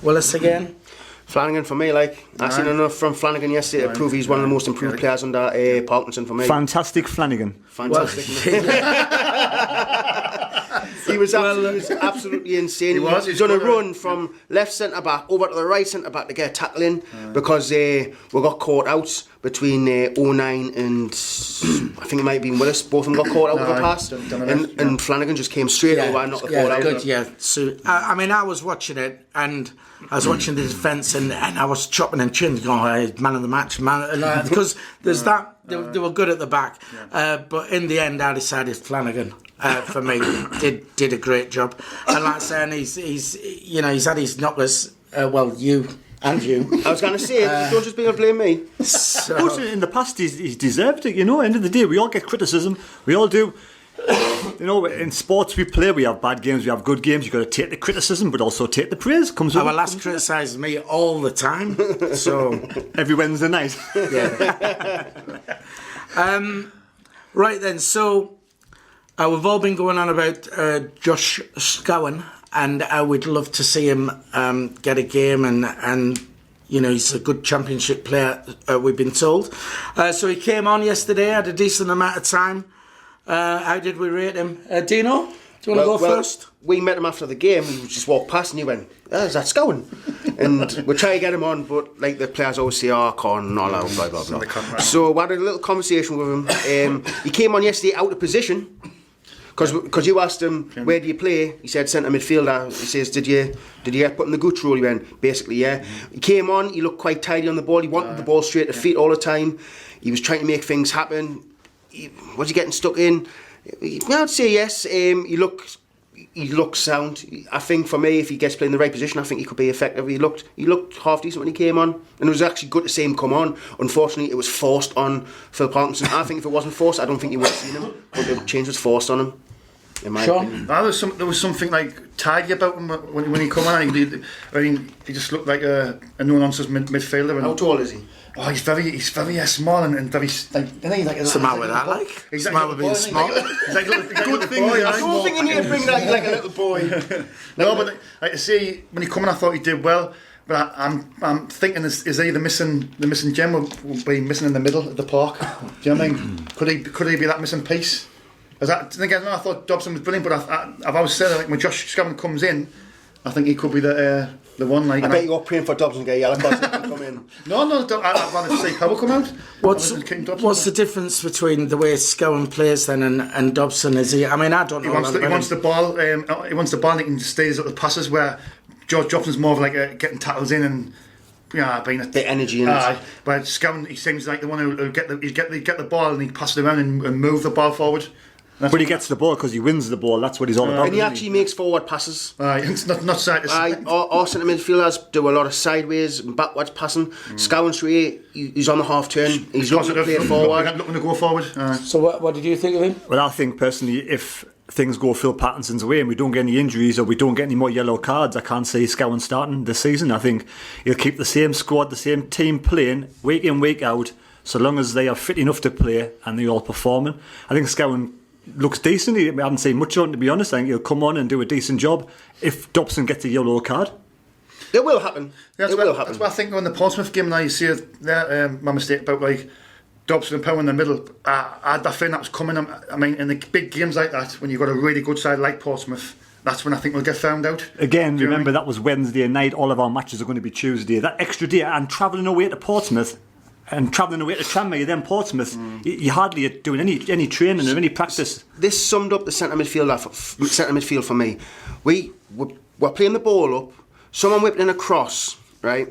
Speaker 1: Willis again?
Speaker 4: Flanagan for me, I've seen enough from Flanagan yesterday to prove he's one of the most improved players under Parkinson for me.
Speaker 2: Fantastic Flanagan.
Speaker 4: Fantastic. He was absolutely insane. He's done a run from left centre back over to the right centre back to get tackling because we got caught out between 09 and I think it might have been Willis. Both of them got caught out with a pass, and Flanagan just came straight over and knocked the ball out.
Speaker 1: Good, yeah. So I was watching it and I was watching the defence and I was chopping and chewing, going, hey, man of the match, because there's that. They were good at the back, but in the end, I decided Flanagan. For me, did a great job, and like saying he's had his knockers. You and you.
Speaker 4: I was going to say, don't just be able to blame me.
Speaker 2: So, in the past, he's deserved it. End of the day, we all get criticism. We all do. In sports we play, we have bad games, we have good games. You've got to take the criticism, but also take the praise.
Speaker 1: Our lass criticises me all the time, so
Speaker 2: every Wednesday night.
Speaker 1: Yeah. Right then, so. We've all been going on about Josh Scowen, and I would love to see him get a game, and he's a good championship player, we've been told. So he came on yesterday, had a decent amount of time. How did we rate him? Dino, do you want to go first?
Speaker 4: We met him after the game, we just walked past and he went, is that Scowen? And we try to get him on, but like the players always say, con, all out, blah, blah, blah. So we had a little conversation with him. He came on yesterday out of position. Because you asked him, where do you play? He said centre midfielder. He says, did you get put in the Gooch role? He went, basically, yeah. He came on, he looked quite tidy on the ball. He wanted the ball straight to feet all the time. He was trying to make things happen. Was he getting stuck in? I'd say yes. He looked sound. I think for me, if he gets played in the right position, I think he could be effective. He looked half decent when he came on, and it was actually good to see him come on. Unfortunately, it was forced on Phil Parkinson. I think if it wasn't forced, I don't think he would have seen him. But the change was forced on him. In my opinion.
Speaker 3: There was something like tidy about him when he come on. He just looked like a no-nonsense midfielder.
Speaker 4: How tall is he?
Speaker 3: Oh, he's very small and very
Speaker 1: what's the matter with that? What's the matter with being small?
Speaker 3: He's like a good thing.
Speaker 4: I don't think you need to bring that like a little boy.
Speaker 3: No, but like I say, when he come on, I thought he did well. But I'm thinking, is he the missing gem? Will be missing in the middle of the park. Do you know what I mean? Could he be that missing piece? I thought Dobson was brilliant, but I've always said when Josh Scowen comes in, I think he could be the one. I
Speaker 4: bet you're praying for Dobson to get yellow cards to come in.
Speaker 3: No, I'd rather see Powell come out.
Speaker 1: What's the difference between the way Scowen plays then and Dobson? Is he? I don't know.
Speaker 3: He wants the ball. He wants the ball, and he can just stays up the passes. Where George Dobson's more of like getting tackles in and. Being
Speaker 4: the energy in it.
Speaker 3: But Scowen, he seems like the one who'll get the ball and he pass it around and move the ball forward.
Speaker 2: But he gets the ball because he wins the ball. That's what he's all about.
Speaker 4: And he actually makes forward passes.
Speaker 3: It's not side to side.
Speaker 4: Our centre midfielders do a lot of sideways and backwards passing. Scowen straight, he's on the half turn. He's looking to play forward.
Speaker 3: Looking to go forward.
Speaker 1: So what did you think of him?
Speaker 2: Well, I think personally, if things go Phil Pattinson's way and we don't get any injuries or we don't get any more yellow cards, I can't see Scowen starting this season. I think he'll keep the same squad, the same team playing week in, week out, so long as they are fit enough to play and they're all performing. I think Scowen looks decent. I haven't seen much of him, to be honest. I think he'll come on and do a decent job if Dobson gets a yellow card.
Speaker 4: It will happen.
Speaker 3: That's what I think on the Portsmouth game now. You see that my mistake about like Dobson and Power in the middle. I had that feeling that was coming. I mean, in the big games like that, when you've got a really good side like Portsmouth, that's when I think we'll get found out.
Speaker 2: Again, remember that was Wednesday night. All of our matches are going to be Tuesday. That extra day and travelling away to Portsmouth and travelling away to Tranmere, then Portsmouth, you hardly are doing any training or any practice.
Speaker 4: This summed up the centre midfield for me. We're playing the ball up. Someone whipped in a cross, right?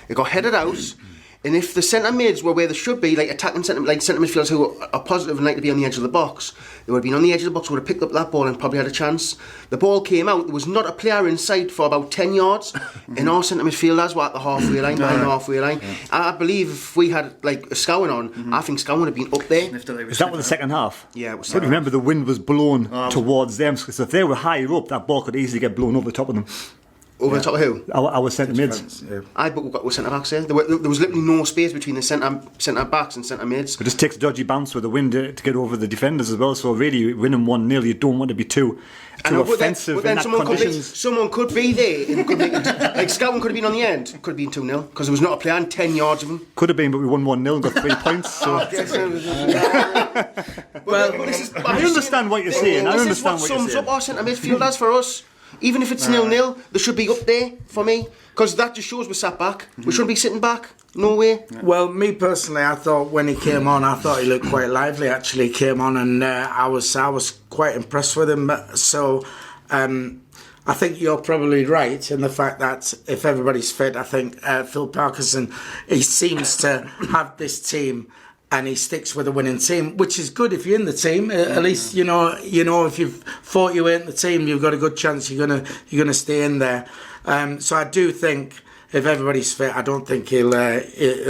Speaker 4: It got headed out, and if the centre mids were where they should be, like attacking centre midfielders who are positive and like to be on the edge of the box, they would have been on the edge of the box, would have picked up that ball and probably had a chance. The ball came out, there was not a player in sight for about 10 yards, and our centre midfielders were at the halfway line, behind the halfway line. I believe if we had like a Scowen on, I think Scowen would have been up there.
Speaker 2: Is that was the second half?
Speaker 4: Yeah, it was.
Speaker 2: But remember, the wind was blown towards them, so if they were higher up, that ball could easily get blown over the top of them.
Speaker 4: Over the top of who?
Speaker 2: Our centre mids.
Speaker 4: But we've got centre backs here. There was literally no space between the centre backs and centre mids.
Speaker 2: It just takes a dodgy bounce with the wind to get over the defenders as well. So really, winning 1-0, you don't want to be too offensive in that conditions.
Speaker 4: Someone could be there. And could make like Scowen could have been on the end. Could have been 2-0 because there was not a player in 10 yards of him.
Speaker 2: Could have been, but we won 1-0 and got 3 points. So. I understand what you're saying. I understand what you're saying.
Speaker 4: This is what sums up our centre midfielders for us. Even if it's 0-0, they should be up there for me. Because that just shows we're sat back. We shouldn't be sitting back. No way.
Speaker 1: Well, me personally, I thought when he came on, I thought he looked quite lively. Actually, he came on, and I was quite impressed with him. So, I think you're probably right in the fact that if everybody's fit, I think Phil Parkinson, he seems to have this team. And he sticks with a winning team, which is good if you're in the team. At least you know if you've thought you weren't in the team, you've got a good chance you're gonna stay in there. So I do think if everybody's fit, I don't think he'll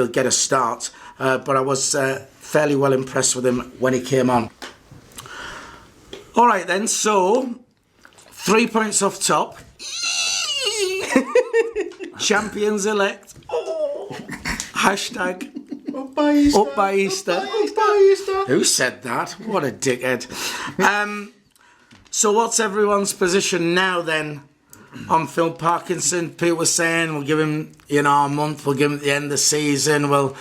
Speaker 1: get a start. But I was fairly well impressed with him when he came on. All right then, so 3 points off top. Champions elect. Hashtag. Up by Easter. Who said that? What a dickhead. So what's everyone's position now then on Phil Parkinson? People were saying we'll give him a month, we'll give him at the end of the season, what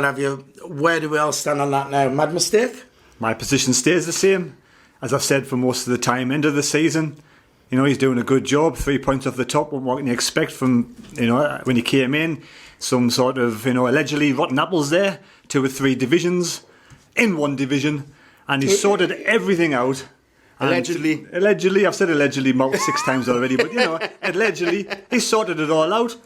Speaker 1: have you. Where do we all stand on that now? Mad mistake?
Speaker 2: My position stays the same. As I've said for most of the time, end of the season, he's doing a good job, 3 points off the top. What can you expect from, when he came in? Some sort of, allegedly rotten apples there, 2 or 3 divisions in one division, and he sorted everything out.
Speaker 4: Allegedly.
Speaker 2: I've said allegedly 6 times already, but allegedly, he sorted it all out.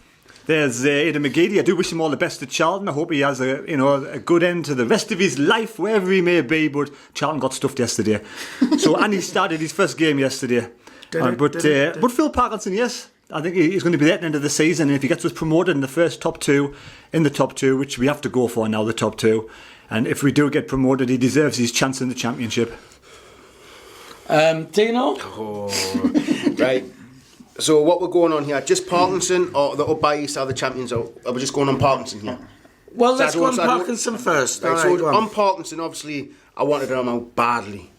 Speaker 2: There's Aidan McGeady. I do wish him all the best at Charlton. I hope he has a good end to the rest of his life, wherever he may be, but Charlton got stuffed yesterday. And he started his first game yesterday. But Phil Parkinson, yes. I think he's going to be there at the end of the season, and if he gets us promoted in the first top two, which we have to go for now, the top 2, and if we do get promoted, he deserves his chance in the Championship.
Speaker 1: Dino?
Speaker 4: Right. So what we're going on here, just Parkinson or the up by East are the champions, or are we just going on Parkinson here?
Speaker 1: Well, let's go on Parkinson first.
Speaker 4: Right, so on Parkinson, obviously, I wanted him out badly.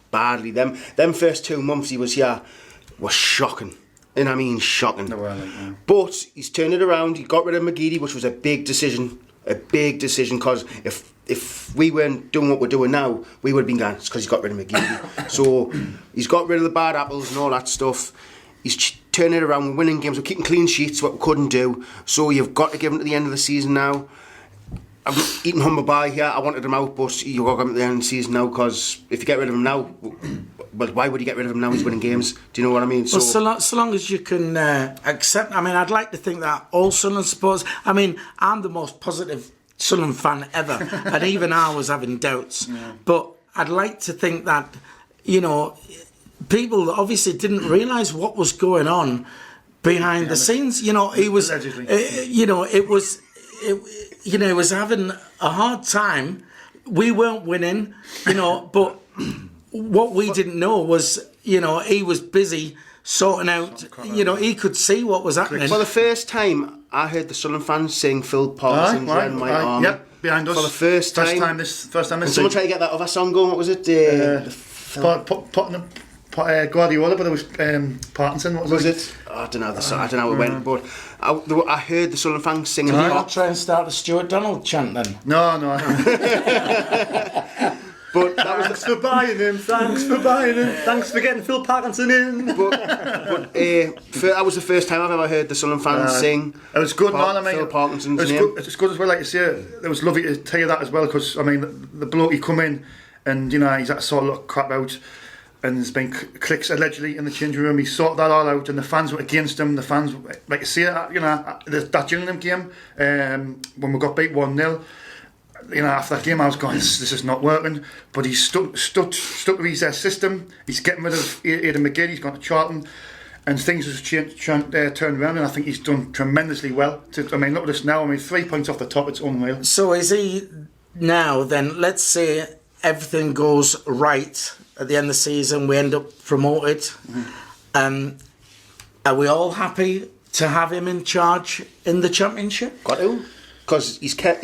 Speaker 4: Them first 2 months he was here was shocking. And I mean shocking. But he's turned it around. He got rid of McGeady, which was a big decision. Because if we weren't doing what we're doing now, we would have been gone. It's because he's got rid of McGeady. So he's got rid of the bad apples and all that stuff. He's turning it around. We're winning games. We're keeping clean sheets, what we couldn't do. So you've got to give him to the end of the season now. I'm eating humble pie here. I wanted him out, but you've got to give him to the end of the season now, because if you get rid of him now, well, why would you get rid of him now? He's winning games. Do you know what I mean?
Speaker 1: So long as you can accept. I mean, I'd like to think that all Sunderland supporters. I mean, I'm the most positive Sunderland fan ever, and even I was having doubts. Yeah. But I'd like to think that people obviously didn't realise what was going on behind the scenes. He was. He was having a hard time. We weren't winning. But what we didn't know was you know, he was busy sorting out, you know, he could see what was happening.
Speaker 4: For the first time, I heard the Sunderland fans sing Phil Parkinson's "When My Army."
Speaker 3: Yep, behind us.
Speaker 4: For the first time.
Speaker 3: First time this.
Speaker 4: And someone tried to get that other song going. What was it?
Speaker 3: Guardiola, but it was Parkinson. What was it?
Speaker 4: Oh, I don't know. I don't know how it went, but I heard the Sunderland fans singing.
Speaker 1: Did you not try and start the Stuart Donald chant then?
Speaker 3: No.
Speaker 4: But that was
Speaker 2: Thanks for buying him. Thanks for buying him. Thanks for getting Phil Parkinson in.
Speaker 4: But that was the first time I've ever heard the Sunderland fans sing.
Speaker 3: It was good, man. I mean,
Speaker 4: Phil Parkinson's
Speaker 3: it was
Speaker 4: name.
Speaker 3: good. It's good as well. Like you say, it was lovely to tell you that as well. Because I mean, the bloke he come in, and you know, he's had to sort a lot of crap out, and there's been clicks allegedly in the changing room. He sorted that all out, and the fans were against him. The fans, like you say, you know, that Gillingham game when we got beat 1-0. You know, after that game, I was going, this is not working. But he's stuck to his system. He's getting rid of Aidan McGinn. He's gone to Charlton, and things have turned around. And I think he's done tremendously well. I mean, look at us now. I mean, 3 points off the top. It's unreal.
Speaker 1: So is he now? Then let's say everything goes right at the end of the season. We end up promoted. Are we all happy to have him in charge in the Championship?
Speaker 4: Got to. Because he kept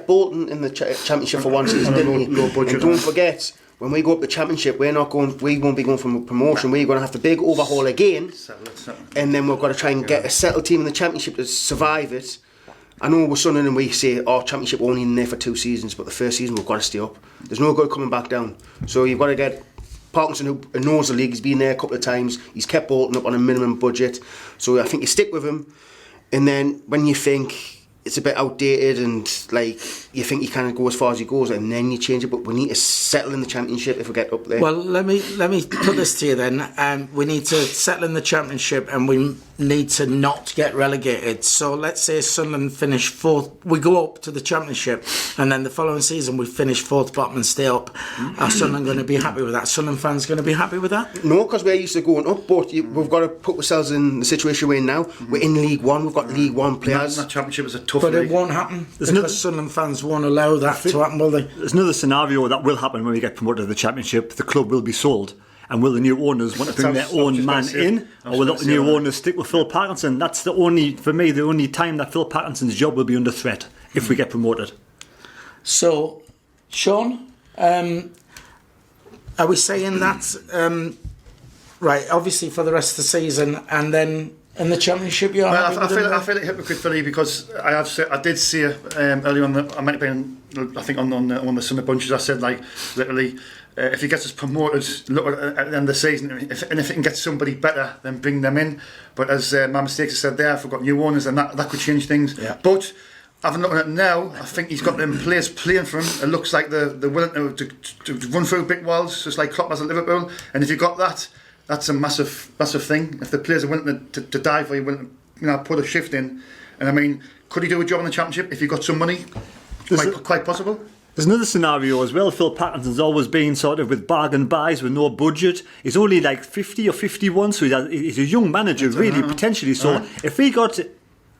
Speaker 4: Bolton in the Championship for one season, didn't he?
Speaker 3: Low budget,
Speaker 4: and don't forget, when we go up the Championship, we won't be going from a promotion. We're going to have the big overhaul again, and then we've got to try and get a settled team in the Championship to survive it. I know we're Sunderland and we say, Championship only in there for 2 seasons, but the first season we've got to stay up. There's no good coming back down. So you've got to get Parkinson, who knows the league. He's been there a couple of times. He's kept Bolton up on a minimum budget. So I think you stick with him, and then when you think it's a bit outdated and like you think you kind of go as far as he goes, and then you change it. But we need to settle in the Championship if we get up there.
Speaker 1: Well, let me put this to you then. We need to settle in the Championship, and we need to not get relegated. So let's say Sunderland finish 4th. We go up to the Championship, and then the following season we finish 4th bottom and stay up. Are Sunderland going to be happy with that? Sunderland fans going to be happy with that?
Speaker 4: No, because we're used to going up, but we've got to put ourselves in the situation we're in now. We're in League One. We've got League One players.
Speaker 3: That Championship is a tough
Speaker 1: But
Speaker 3: league.
Speaker 1: it won't happen because Sunderland fans won't allow that to happen, will they?
Speaker 2: There's another scenario that will happen when we get promoted to the Championship. The club will be sold. And will the new owners want to bring their own man in, or will the new owners stick with Phil Parkinson? That's the only time that Phil Parkinson's job will be under threat if we get promoted.
Speaker 1: So, Sean, are we saying that right? Obviously for the rest of the season, and then in the Championship, you're happy with
Speaker 3: I feel like hypocrite for Lee because I did see earlier on. I might have been, I think on one of the Sunday bunches. I said like literally. If he gets us promoted, look at the end of the season, if it can get somebody better, then bring them in. But as my mistakes have said there, if we've got new owners, and that could change things. Yeah. But having looked at it now, I think he's got them players playing for him. It looks like they're willing to run through big walls, just like Klopp has at Liverpool. And if you've got that, that's a massive thing. If the players are willing to die for you, willing to put a shift in. And I mean, could he do a job in the Championship if he got some money? Quite possible.
Speaker 2: There's another scenario as well. Phil Parkinson's always been sort of with bargain buys with no budget. He's only like 50 or 51, so he's a young manager, really, potentially. So if he got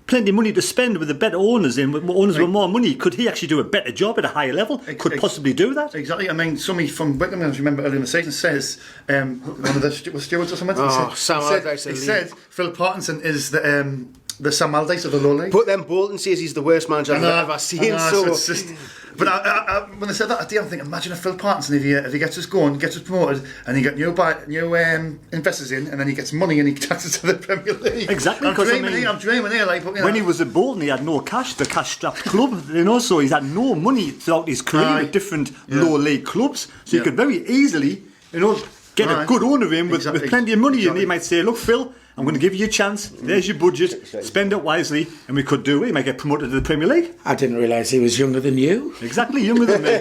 Speaker 2: plenty of money to spend with the better owners with more money, could he actually do a better job at a higher level? Could possibly do that?
Speaker 3: Exactly. I mean, somebody from Wickham, I remember earlier in the season, says one of the stewards or something. He said Phil Parkinson is the Sam Allardyce of the low league.
Speaker 4: But then Bolton says he's the worst manager I've ever seen.
Speaker 3: But when I said that, I did think, imagine if Phil Parkinson, if he gets us going, gets us promoted, and he get new investors in, and then he gets money and he takes us to the Premier League.
Speaker 2: Exactly.
Speaker 3: I'm dreaming here. Like,
Speaker 2: when he was at Bolton, he had no cash. The cash-strapped club, so he's had no money throughout his career with different low league clubs. So he could very easily, get a good owner in with plenty of money, and he might say, "Look, Phil, I'm going to give you a chance. There's your budget. Spend it wisely, and we could do it. He might get promoted to the Premier League."
Speaker 1: I didn't realise he was younger than you.
Speaker 2: Exactly, younger than me.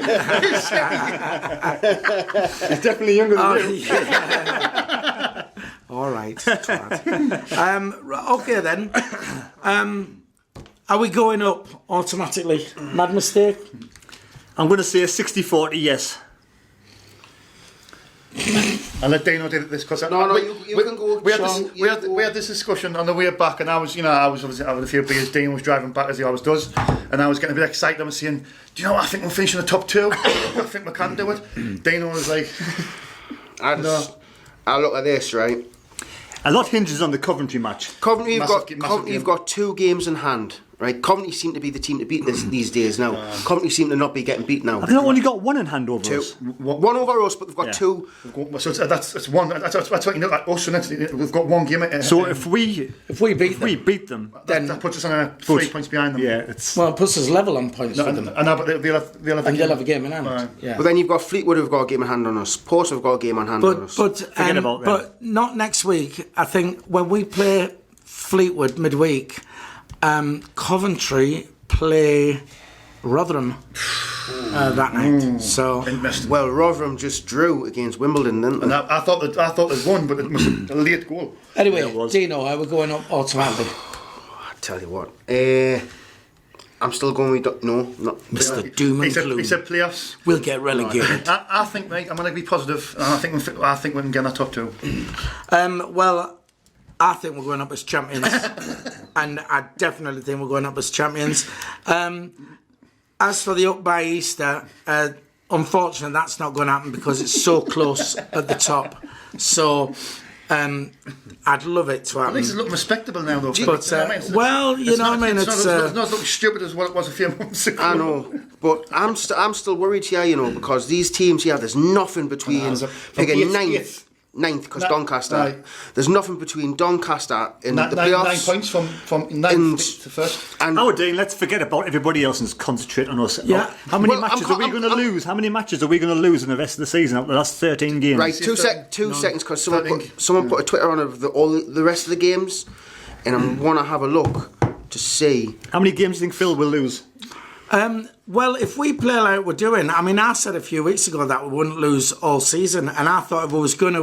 Speaker 2: He's definitely younger than you.
Speaker 1: Yeah. All right. Okay then. Are we going up automatically? Mad mistake?
Speaker 2: I'm going to say a 60-40 yes.
Speaker 3: I'll let Dano do this because
Speaker 4: you can go.
Speaker 3: We had this discussion on the way back, and I was obviously having a few beers. Dano was driving back as he always does, and I was getting a bit excited. I was saying, "Do you know what? I think we're finishing the top 2. I think we can do it." Dano was like,
Speaker 4: I look at this, right?
Speaker 2: A lot hinges on the Coventry match.
Speaker 4: Coventry have
Speaker 3: Massive game.
Speaker 4: got 2 games in hand, right? Coventry seem to be the team to beat these days now. Coventry seem to not be getting beat now.
Speaker 2: Have they not only got 1 in hand over
Speaker 4: 2.
Speaker 2: us?
Speaker 4: 1 over us, but they've got 2.
Speaker 3: So that's one. That's what you know. Like us, we've got 1 game.
Speaker 2: So if we beat them,
Speaker 3: then that puts us on 3 points behind them.
Speaker 2: Yeah, it's
Speaker 1: Well, it puts us level on points with them.
Speaker 3: But they'll have
Speaker 1: a game in hand.
Speaker 3: Right.
Speaker 1: Yeah.
Speaker 4: But then you've got Fleetwood who've got a game in hand on us. Portsmouth have got a game in hand on us.
Speaker 2: Forget about them.
Speaker 1: But not next week. I think when we play Fleetwood midweek, Coventry play Rotherham that night. So
Speaker 4: Well, Rotherham just drew against Wimbledon, didn't they?
Speaker 3: And I thought they'd won, but it was a late goal.
Speaker 1: anyway,
Speaker 2: Yeah, it was.
Speaker 1: Dino, I were going up automatically.
Speaker 4: I tell you what. I'm still going with... No, not...
Speaker 1: Mr. Doom and Gloom.
Speaker 3: He said playoffs.
Speaker 1: We'll get relegated.
Speaker 3: I think, mate, I'm going to be positive. And I think we can get in the top 2.
Speaker 1: Well, I think we're going up as champions. And I definitely think we're going up as champions. As for the up by Easter, unfortunately, that's not going to happen because it's so close at the top. So I'd love it to happen.
Speaker 3: At least it's looking respectable now, though.
Speaker 1: But, well, you know what I mean?
Speaker 3: It's not looking stupid as what it was a few months ago.
Speaker 4: I know, but I'm still worried here, you know, because these teams here, there's nothing between picking ninth, because Doncaster.
Speaker 3: Right.
Speaker 4: There's nothing between Doncaster and the
Speaker 3: 9
Speaker 4: playoffs.
Speaker 3: points from 9th to first.
Speaker 4: And
Speaker 2: Howard Dean, let's forget about everybody else and concentrate on us.
Speaker 1: Yeah.
Speaker 2: How many
Speaker 4: Well,
Speaker 2: matches are we going to lose? How many matches are we going to lose in the rest of the season out of the last 13 games?
Speaker 4: right, 2 seconds, because someone put a Twitter on of all the rest of the games, and I want to have a look to see.
Speaker 2: How many games do you think Phil will lose?
Speaker 1: Well, if we play like we're doing, I mean, I said a few weeks ago that we wouldn't lose all season, and I thought if we was going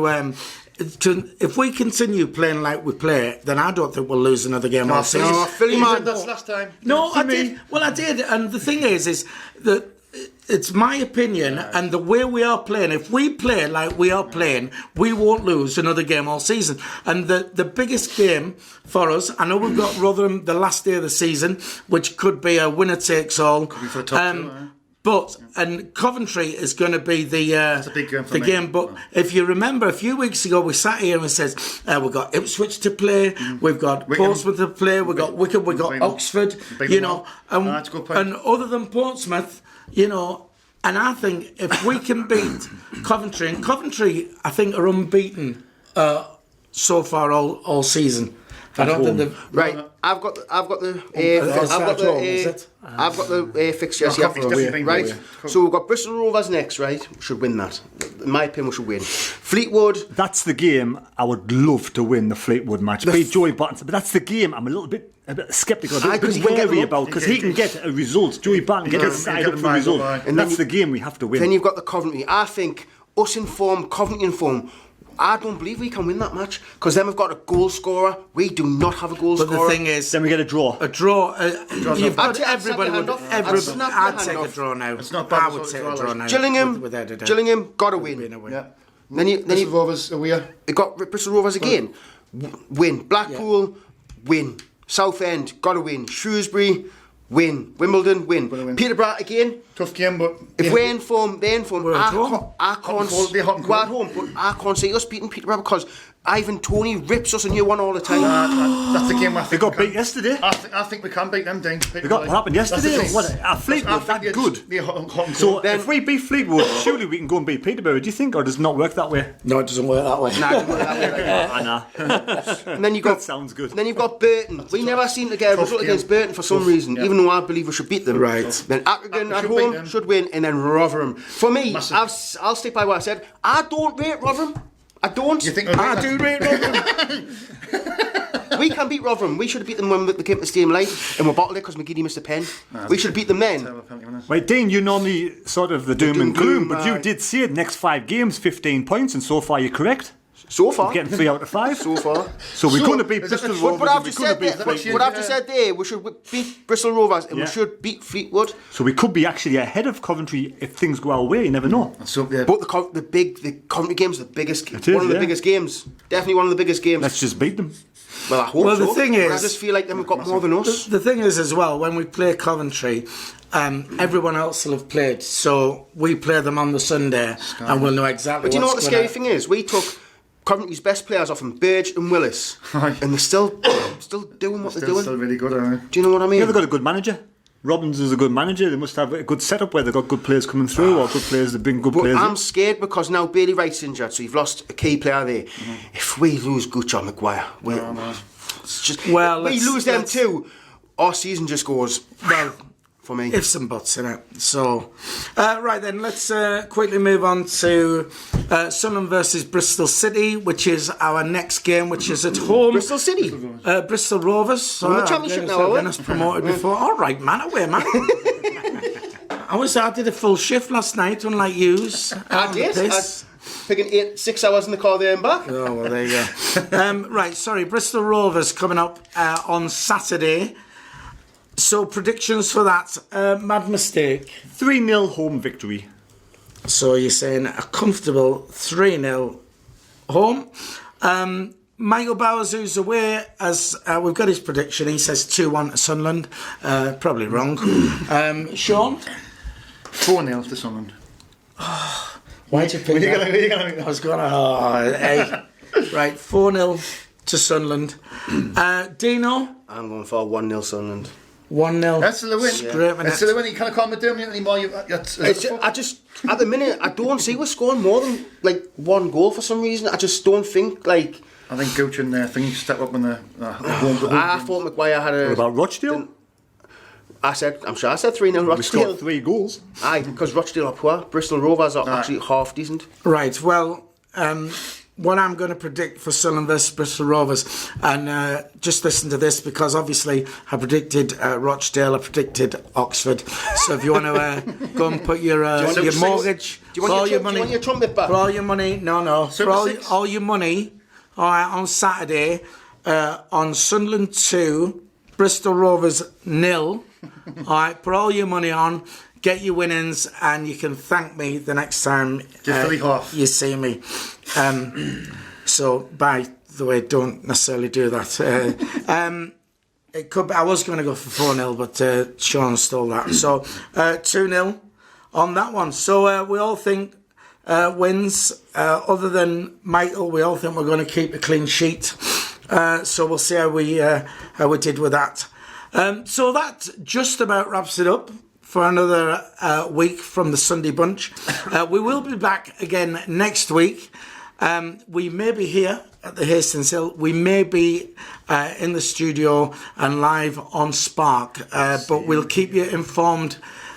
Speaker 1: if we continue playing like we play, then I don't think we'll lose another game all season.
Speaker 4: No, Philly man.
Speaker 3: That's last time.
Speaker 1: No, I did. Well, I did, and the thing is that it's my opinion, and the way we are playing. If we play like we are playing, we won't lose another game all season. And the biggest game for us, I know we've got Rotherham the last day of the season, which could be a winner takes all.
Speaker 3: Could be for the top 2,
Speaker 1: But Coventry is going to be
Speaker 3: a big game for
Speaker 1: the
Speaker 3: me.
Speaker 1: game. But if you remember, a few weeks ago we sat here and said we've got Ipswich to play, we've got
Speaker 3: Wickham.
Speaker 1: Portsmouth to play, we've got Wickham, we've got Oxford,
Speaker 3: Big
Speaker 1: you
Speaker 3: one.
Speaker 1: know,
Speaker 3: That's a good point.
Speaker 1: and other than Portsmouth, you know. And I think if we can beat Coventry, and Coventry, I think are unbeaten so far all season. I don't think they've
Speaker 4: Right, I've got the fixtures here
Speaker 3: Coventry's
Speaker 4: for
Speaker 3: definitely
Speaker 4: us,
Speaker 3: been
Speaker 4: right?
Speaker 3: good.
Speaker 4: So we've got Bristol Rovers next, right? We should win that. In my opinion, we should win. Fleetwood.
Speaker 2: That's the game I would love to win, the Fleetwood match. Beat Joey Barton. But that's the game I'm a little bit sceptical, a
Speaker 4: Because
Speaker 2: bit
Speaker 4: he can get
Speaker 2: wary
Speaker 4: them up.
Speaker 2: about, because he can get a result. Joey Barton can get side up for a result. And that's the game we have to win.
Speaker 4: Then you've got the Coventry. I think us in form, Coventry in form. I don't believe we can win that match because then we've got a goal scorer. We do not have a goal
Speaker 1: But
Speaker 4: scorer.
Speaker 1: the thing is,
Speaker 2: Then we get a draw.
Speaker 1: a draw. You've got
Speaker 4: I'd
Speaker 1: everybody.
Speaker 4: snap your hand off.
Speaker 1: Everybody.
Speaker 4: I'd snap your
Speaker 1: I'd
Speaker 4: hand
Speaker 1: take a
Speaker 4: off.
Speaker 1: draw now.
Speaker 3: It's not bad
Speaker 1: I
Speaker 3: as
Speaker 1: would
Speaker 3: well,
Speaker 1: take
Speaker 3: as
Speaker 1: a
Speaker 3: well,
Speaker 1: draw
Speaker 3: like-
Speaker 1: now.
Speaker 4: Gillingham,
Speaker 1: without a doubt.
Speaker 4: Gillingham, got to
Speaker 1: Being
Speaker 4: win.
Speaker 1: a win.
Speaker 3: Yeah.
Speaker 4: Then you
Speaker 3: Bristol Rovers away.
Speaker 4: got Bristol Rovers again. Win. Blackpool, win. Southend, got to win. Shrewsbury, win. Wimbledon, win.
Speaker 3: win.
Speaker 4: Peterborough again.
Speaker 3: Tough game, but
Speaker 4: If we're in form, they're in form.
Speaker 1: We're at home.
Speaker 4: I can't.
Speaker 3: They're hot and
Speaker 4: We're at
Speaker 3: cold.
Speaker 4: home, but I can't see us beating Peterborough because Ivan Toney rips us a new one all the time.
Speaker 3: that's the game I
Speaker 2: They
Speaker 3: think
Speaker 2: got
Speaker 3: we can-
Speaker 2: beat yesterday.
Speaker 3: I think we can beat them, Dean.
Speaker 2: They got what happened yesterday? What? Our Fleetwood that good. So if we beat Fleetwood, surely we can go and beat Peterborough. Do you think, or does it not work that way?
Speaker 1: No, it doesn't work that way.
Speaker 4: Nah, it doesn't work that way.
Speaker 2: I know.
Speaker 4: And then you got
Speaker 2: That sounds good.
Speaker 4: And then you've got Burton. We never seem to get a
Speaker 3: tough
Speaker 4: result
Speaker 3: game.
Speaker 4: against Burton for some reason,
Speaker 3: yeah.
Speaker 4: even though I believe we should beat them.
Speaker 1: Right.
Speaker 4: Then Accrington at
Speaker 3: should beat
Speaker 4: home
Speaker 3: them.
Speaker 4: should win, and then Rotherham. For me,
Speaker 3: Massive.
Speaker 4: I'll stick by what I said. I don't rate Rotherham. I don't.
Speaker 3: You think
Speaker 1: I do rate Rotherham.
Speaker 4: We can beat Rotherham. We should have beat them when they came to the stadium late, and we bottled it because McGeady missed a pen. We should beat them then.
Speaker 2: Right, Dean, you normally sort of the doom and gloom, but you
Speaker 4: aye.
Speaker 2: did say it, next 5 games, 15 points, and so far you're correct.
Speaker 4: So far.
Speaker 2: Getting 3 out of 5.
Speaker 4: So far.
Speaker 2: So we're going to beat
Speaker 3: is it-
Speaker 2: Bristol
Speaker 3: but
Speaker 2: Rovers,
Speaker 4: But
Speaker 2: and
Speaker 4: I've
Speaker 2: we're
Speaker 4: just
Speaker 2: going to
Speaker 4: said
Speaker 2: beat
Speaker 4: there.
Speaker 2: Fleetwood.
Speaker 4: What I've just said there. We should beat Bristol Rovers, and
Speaker 2: Yeah.
Speaker 4: we should beat Fleetwood.
Speaker 2: So we could be actually ahead of Coventry if things go our way. You never know.
Speaker 3: So, yeah.
Speaker 4: But the Coventry game's the biggest.
Speaker 2: It is,
Speaker 4: one of the
Speaker 2: yeah.
Speaker 4: biggest games. Definitely one of the biggest games.
Speaker 2: Let's just beat them.
Speaker 4: Well, I hope
Speaker 1: Well,
Speaker 4: so.
Speaker 1: the thing
Speaker 4: but I
Speaker 1: is-
Speaker 4: just feel like they've got more than us.
Speaker 1: The thing is, as well, when we play Coventry, everyone else will have played, so we play them on the Sunday, and we'll know exactly.
Speaker 4: But do you know what the
Speaker 1: what's
Speaker 4: scary
Speaker 1: gonna-
Speaker 4: thing is? We took Coventry's best players off him, Burge and Willis,
Speaker 3: Aye.
Speaker 4: and they're still doing what they're doing.
Speaker 3: Still really good, aren't they?
Speaker 4: Do you know what I mean?
Speaker 2: Yeah, they've got a good manager. Robbins is a good manager. They must have a good setup where they've got good players coming through, or good players that bring good
Speaker 4: But
Speaker 2: players
Speaker 4: I'm
Speaker 2: in.
Speaker 4: scared because now Bailey Wright's injured, so you've lost a key player there. If we lose Gucci or Maguire, it's just,
Speaker 1: Well,
Speaker 4: if we
Speaker 1: let's-
Speaker 4: lose them
Speaker 1: let's-
Speaker 4: too, our season just goes
Speaker 1: Well,
Speaker 4: for me.
Speaker 1: ifs and buts in it. So, right then, let's quickly move on to Sunderland versus Bristol City, which is our next game, which is at home.
Speaker 4: Bristol City.
Speaker 1: Bristol Rovers.
Speaker 4: We're in the Championship now, are we?
Speaker 1: Been us promoted before. All right, man, away, man. I did a full shift last night, unlike yous.
Speaker 4: I did. I was picking 6 hours in the car there and back.
Speaker 1: Oh, well, there you go. Right, sorry, Bristol Rovers coming up on Saturday. So, predictions for that. Mad mistake.
Speaker 2: 3-0 home victory.
Speaker 1: So, you're saying a comfortable 3-0 home. Michael Bowers, who's away, as we've got his prediction, he says 2-1 to Sunderland. Probably wrong. Sean?
Speaker 3: 4-0 to Sunderland.
Speaker 1: Why'd you pick that? I was going to... hey. Right, 4-0 to Sunderland. Dino?
Speaker 4: I'm going for 1-0 Sunderland.
Speaker 1: 1-0.
Speaker 3: That's the win.
Speaker 1: Scraping
Speaker 3: That's
Speaker 1: it.
Speaker 3: the win. You can't call me doing it anymore.
Speaker 4: I just, at the minute, I don't see we're scoring more than like one goal for some reason. I just don't think like.
Speaker 3: I think Gooch and thing step up in the
Speaker 4: I thought Maguire had a.
Speaker 2: What about Rochdale?
Speaker 4: I'm sure I said 3-0
Speaker 2: We
Speaker 4: Rochdale.
Speaker 2: scored 3 goals.
Speaker 4: Aye, because Rochdale are poor. Bristol Rovers are actually half decent.
Speaker 1: Right, well, what I'm going to predict for Sunderland versus Bristol Rovers, and just listen to this because obviously I predicted Rochdale, I predicted Oxford. So if you want to go and put your mortgage,
Speaker 4: Do you want your trumpet back?
Speaker 1: for all your money, for all your money, all right, on Saturday on Sunderland 2, Bristol Rovers 0. All right, put all your money on. Get your winnings, and you can thank me the next time you see me. So, by the way, don't necessarily do that. It could be, I was going to go for 4-0, but Sean stole that. So, 2-0 on that one. So, we all think wins. Other than Michael, we all think we're going to keep a clean sheet. So, we'll see how we did with that. So, that just about wraps it up for another week from the Sunday Bunch. We will be back again next week. We may be here at the Hastings Hill. We may be in the studio and live on Spark. But we'll keep you informed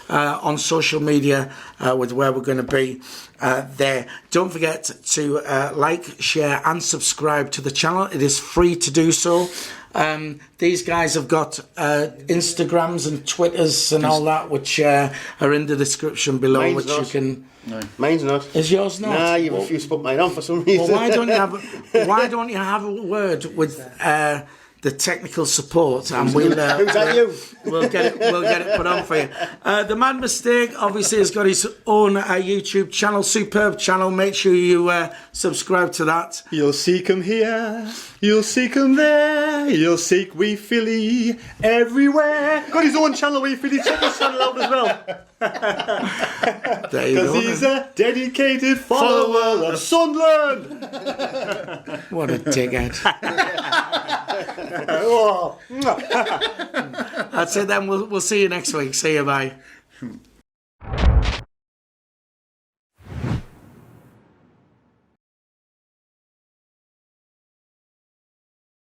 Speaker 1: on social media with where we're going to be there. Don't forget to like, share and subscribe to the channel. It is free to do so. These guys have got Instagrams and Twitters and all that, which are in the description below.
Speaker 4: Mine's
Speaker 1: which
Speaker 4: not.
Speaker 1: you can.
Speaker 4: No. Mine's not.
Speaker 1: Is yours not?
Speaker 4: Nah, you refuse to put mine on for some reason.
Speaker 1: Well, why don't you have a word with the technical support, and we'll
Speaker 4: Who's that you?
Speaker 1: we'll get it put on for you. The Mad Mistake obviously has got his own YouTube channel, superb channel. Make sure you subscribe to that.
Speaker 2: You'll seek 'em here, you'll seek 'em there, you'll seek Wee Philly everywhere. Got his own channel, Wee Philly. Check his channel out as well.
Speaker 1: There you
Speaker 2: Because
Speaker 1: go.
Speaker 2: he's a dedicated follower of Sunderland.
Speaker 1: What a dickhead.
Speaker 2: Oh.
Speaker 1: That's it then. We'll see you next week. See you, bye.